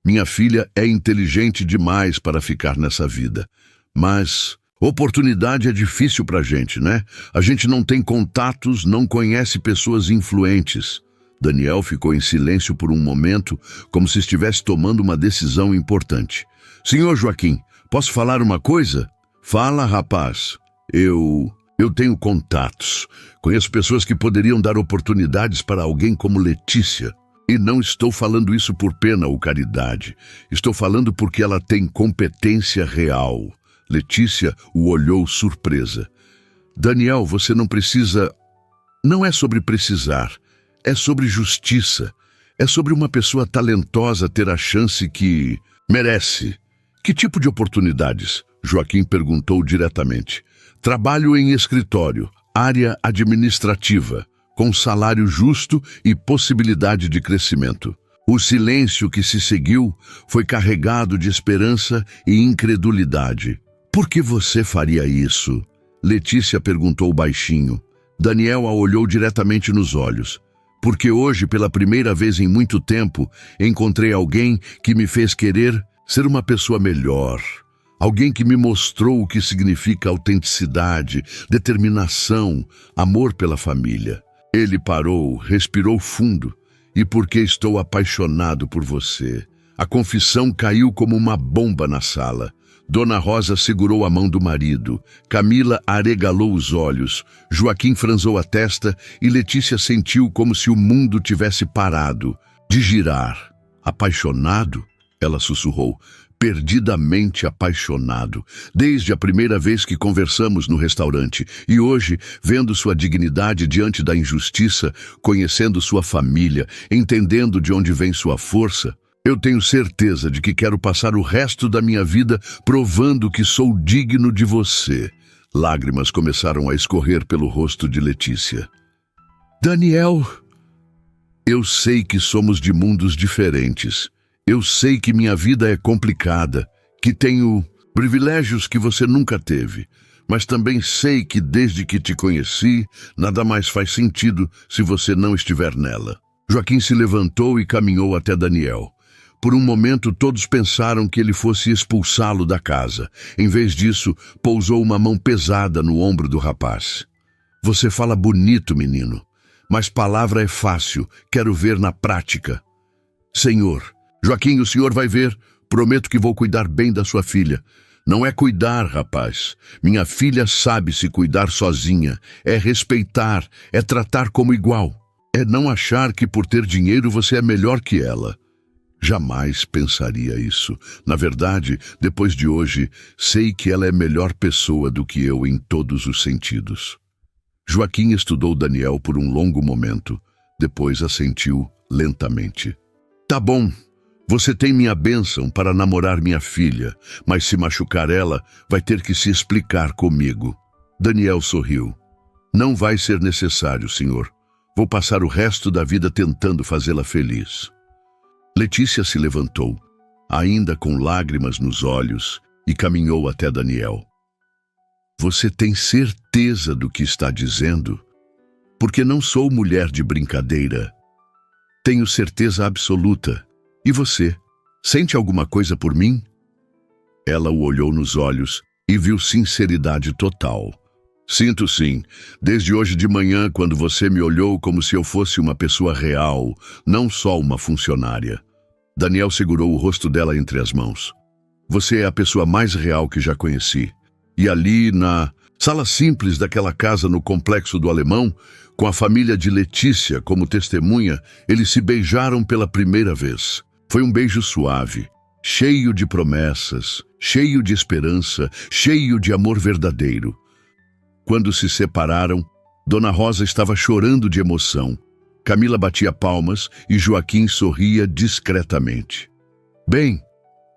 Minha filha é inteligente demais para ficar nessa vida, mas oportunidade é difícil pra gente, né? A gente não tem contatos, não conhece pessoas influentes. Daniel ficou em silêncio por um momento, como se estivesse tomando uma decisão importante. Senhor Joaquim, posso falar uma coisa? Fala, rapaz. Eu tenho contatos. Conheço pessoas que poderiam dar oportunidades para alguém como Letícia. E não estou falando isso por pena ou caridade. Estou falando porque ela tem competência real. Letícia o olhou surpresa. Daniel, você não precisa... Não é sobre precisar. É sobre justiça. É sobre uma pessoa talentosa ter a chance que merece. Que tipo de oportunidades? Joaquim perguntou diretamente. Trabalho em escritório, área administrativa, com salário justo e possibilidade de crescimento. O silêncio que se seguiu foi carregado de esperança e incredulidade. Por que você faria isso? Letícia perguntou baixinho. Daniel a olhou diretamente nos olhos. Porque hoje, pela primeira vez em muito tempo, encontrei alguém que me fez querer ser uma pessoa melhor. Alguém que me mostrou o que significa autenticidade, determinação, amor pela família. Ele parou, respirou fundo. E porque estou apaixonado por você. A confissão caiu como uma bomba na sala. Dona Rosa segurou a mão do marido. Camila arregalou os olhos. Joaquim franzou a testa e Letícia sentiu como se o mundo tivesse parado de girar. Apaixonado? Ela sussurrou. Perdidamente apaixonado, desde a primeira vez que conversamos no restaurante, e hoje, vendo sua dignidade diante da injustiça, conhecendo sua família, entendendo de onde vem sua força, eu tenho certeza de que quero passar o resto da minha vida provando que sou digno de você. Lágrimas começaram a escorrer pelo rosto de Letícia. Daniel, eu sei que somos de mundos diferentes. Eu sei que minha vida é complicada, que tenho privilégios que você nunca teve, Mas também sei que desde que te conheci, nada mais faz sentido se você não estiver nela. Joaquim se levantou e caminhou até Daniel. Por um momento, todos pensaram que ele fosse expulsá-lo da casa. Em vez disso, pousou uma mão pesada no ombro do rapaz. Você fala bonito, menino, mas palavra é fácil, quero ver na prática. Senhor, Joaquim, o senhor vai ver, prometo que vou cuidar bem da sua filha. Não é cuidar, rapaz. Minha filha sabe se cuidar sozinha. É respeitar, é tratar como igual. É não achar que por ter dinheiro você é melhor que ela. Jamais pensaria isso. Na verdade, depois de hoje, sei que ela é melhor pessoa do que eu em todos os sentidos. Joaquim estudou Daniel por um longo momento. Depois assentiu lentamente. Tá bom. Você tem minha bênção para namorar minha filha, mas se machucar ela, vai ter que se explicar comigo. Daniel sorriu. Não vai ser necessário, senhor. Vou passar o resto da vida tentando fazê-la feliz. Letícia se levantou, ainda com lágrimas nos olhos, e caminhou até Daniel. Você tem certeza do que está dizendo? Porque não sou mulher de brincadeira. Tenho certeza absoluta. E você, sente alguma coisa por mim? Ela o olhou nos olhos e viu sinceridade total. Sinto sim, desde hoje de manhã, quando você me olhou como se eu fosse uma pessoa real, não só uma funcionária. Daniel segurou o rosto dela entre as mãos. Você é a pessoa mais real que já conheci. E ali, na sala simples daquela casa no Complexo do Alemão, com a família de Letícia como testemunha, eles se beijaram pela primeira vez. Foi um beijo suave, cheio de promessas, cheio de esperança, cheio de amor verdadeiro. Quando se separaram, Dona Rosa estava chorando de emoção. Camila batia palmas e Joaquim sorria discretamente. Bem,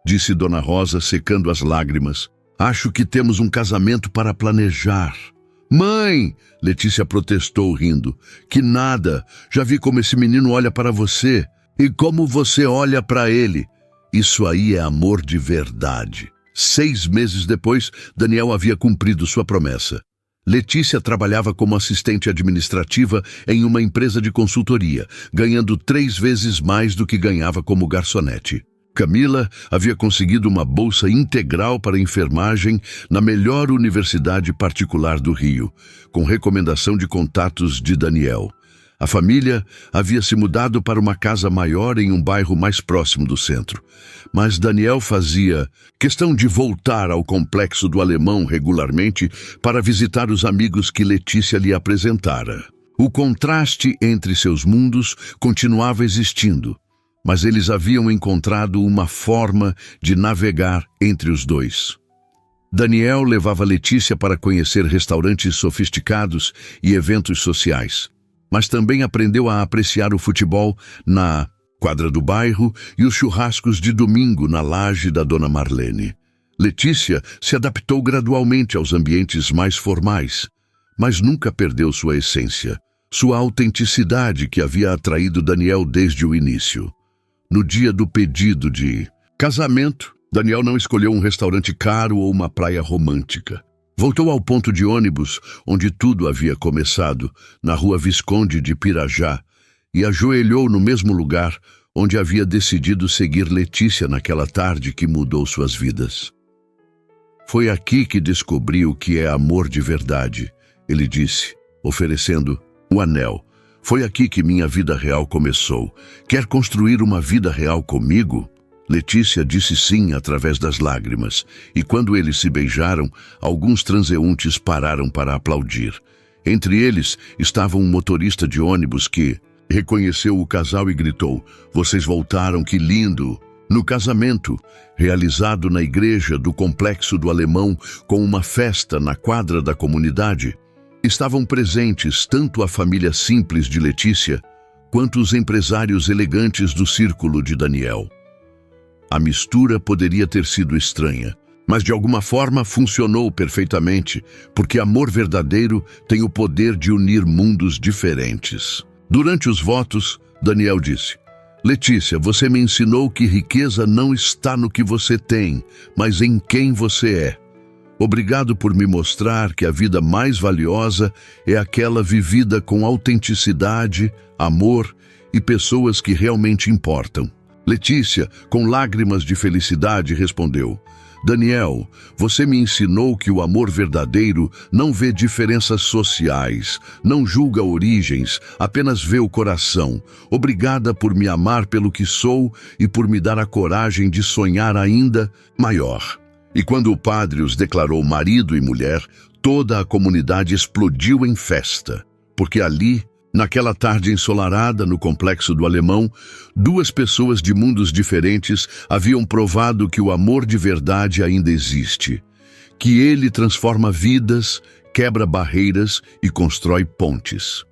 disse Dona Rosa, secando as lágrimas, acho que temos um casamento para planejar. Mãe! Letícia protestou rindo. Que nada! Já vi como esse menino olha para você. E como você olha para ele. Isso aí é amor de verdade. 6 meses depois, Daniel havia cumprido sua promessa. Letícia trabalhava como assistente administrativa em uma empresa de consultoria, ganhando 3 vezes mais do que ganhava como garçonete. Camila havia conseguido uma bolsa integral para enfermagem na melhor universidade particular do Rio, com recomendação de contatos de Daniel. A família havia se mudado para uma casa maior em um bairro mais próximo do centro. Mas Daniel fazia questão de voltar ao Complexo do Alemão regularmente para visitar os amigos que Letícia lhe apresentara. O contraste entre seus mundos continuava existindo, mas eles haviam encontrado uma forma de navegar entre os dois. Daniel levava Letícia para conhecer restaurantes sofisticados e eventos sociais, mas também aprendeu a apreciar o futebol na quadra do bairro e os churrascos de domingo na laje da Dona Marlene. Letícia se adaptou gradualmente aos ambientes mais formais, mas nunca perdeu sua essência, sua autenticidade que havia atraído Daniel desde o início. No dia do pedido de casamento, Daniel não escolheu um restaurante caro ou uma praia romântica. Voltou ao ponto de ônibus onde tudo havia começado, na rua Visconde de Pirajá, e ajoelhou no mesmo lugar onde havia decidido seguir Letícia naquela tarde que mudou suas vidas. Foi aqui que descobri o que é amor de verdade, ele disse, oferecendo o anel. Foi aqui que minha vida real começou. Quer construir uma vida real comigo? Letícia disse sim através das lágrimas, e quando eles se beijaram, alguns transeuntes pararam para aplaudir. Entre eles estava um motorista de ônibus que reconheceu o casal e gritou: "Vocês voltaram, que lindo!" No casamento, realizado na igreja do Complexo do Alemão com uma festa na quadra da comunidade, estavam presentes tanto a família simples de Letícia quanto os empresários elegantes do círculo de Daniel. A mistura poderia ter sido estranha, mas de alguma forma funcionou perfeitamente, porque amor verdadeiro tem o poder de unir mundos diferentes. Durante os votos, Daniel disse: "Letícia, você me ensinou que riqueza não está no que você tem, mas em quem você é. Obrigado por me mostrar que a vida mais valiosa é aquela vivida com autenticidade, amor e pessoas que realmente importam. Letícia, com lágrimas de felicidade, respondeu: Daniel, você me ensinou que o amor verdadeiro não vê diferenças sociais, não julga origens, apenas vê o coração. Obrigada por me amar pelo que sou e por me dar a coragem de sonhar ainda maior. E quando o padre os declarou marido e mulher, toda a comunidade explodiu em festa, porque ali, naquela tarde ensolarada no Complexo do Alemão, duas pessoas de mundos diferentes haviam provado que o amor de verdade ainda existe, que ele transforma vidas, quebra barreiras e constrói pontes.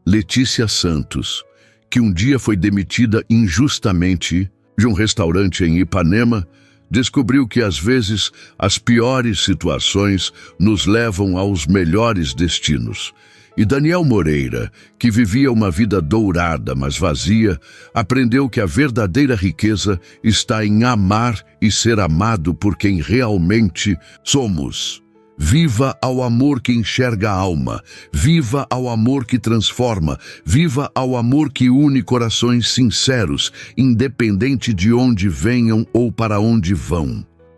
Letícia Santos, que um dia foi demitida injustamente de um restaurante em Ipanema, descobriu que às vezes as piores situações nos levam aos melhores destinos. E Daniel Moreira, que vivia uma vida dourada, mas vazia, aprendeu que a verdadeira riqueza está em amar e ser amado por quem realmente somos. Viva ao amor que enxerga a alma, viva ao amor que transforma, viva ao amor que une corações sinceros, independente de onde venham ou para onde vão.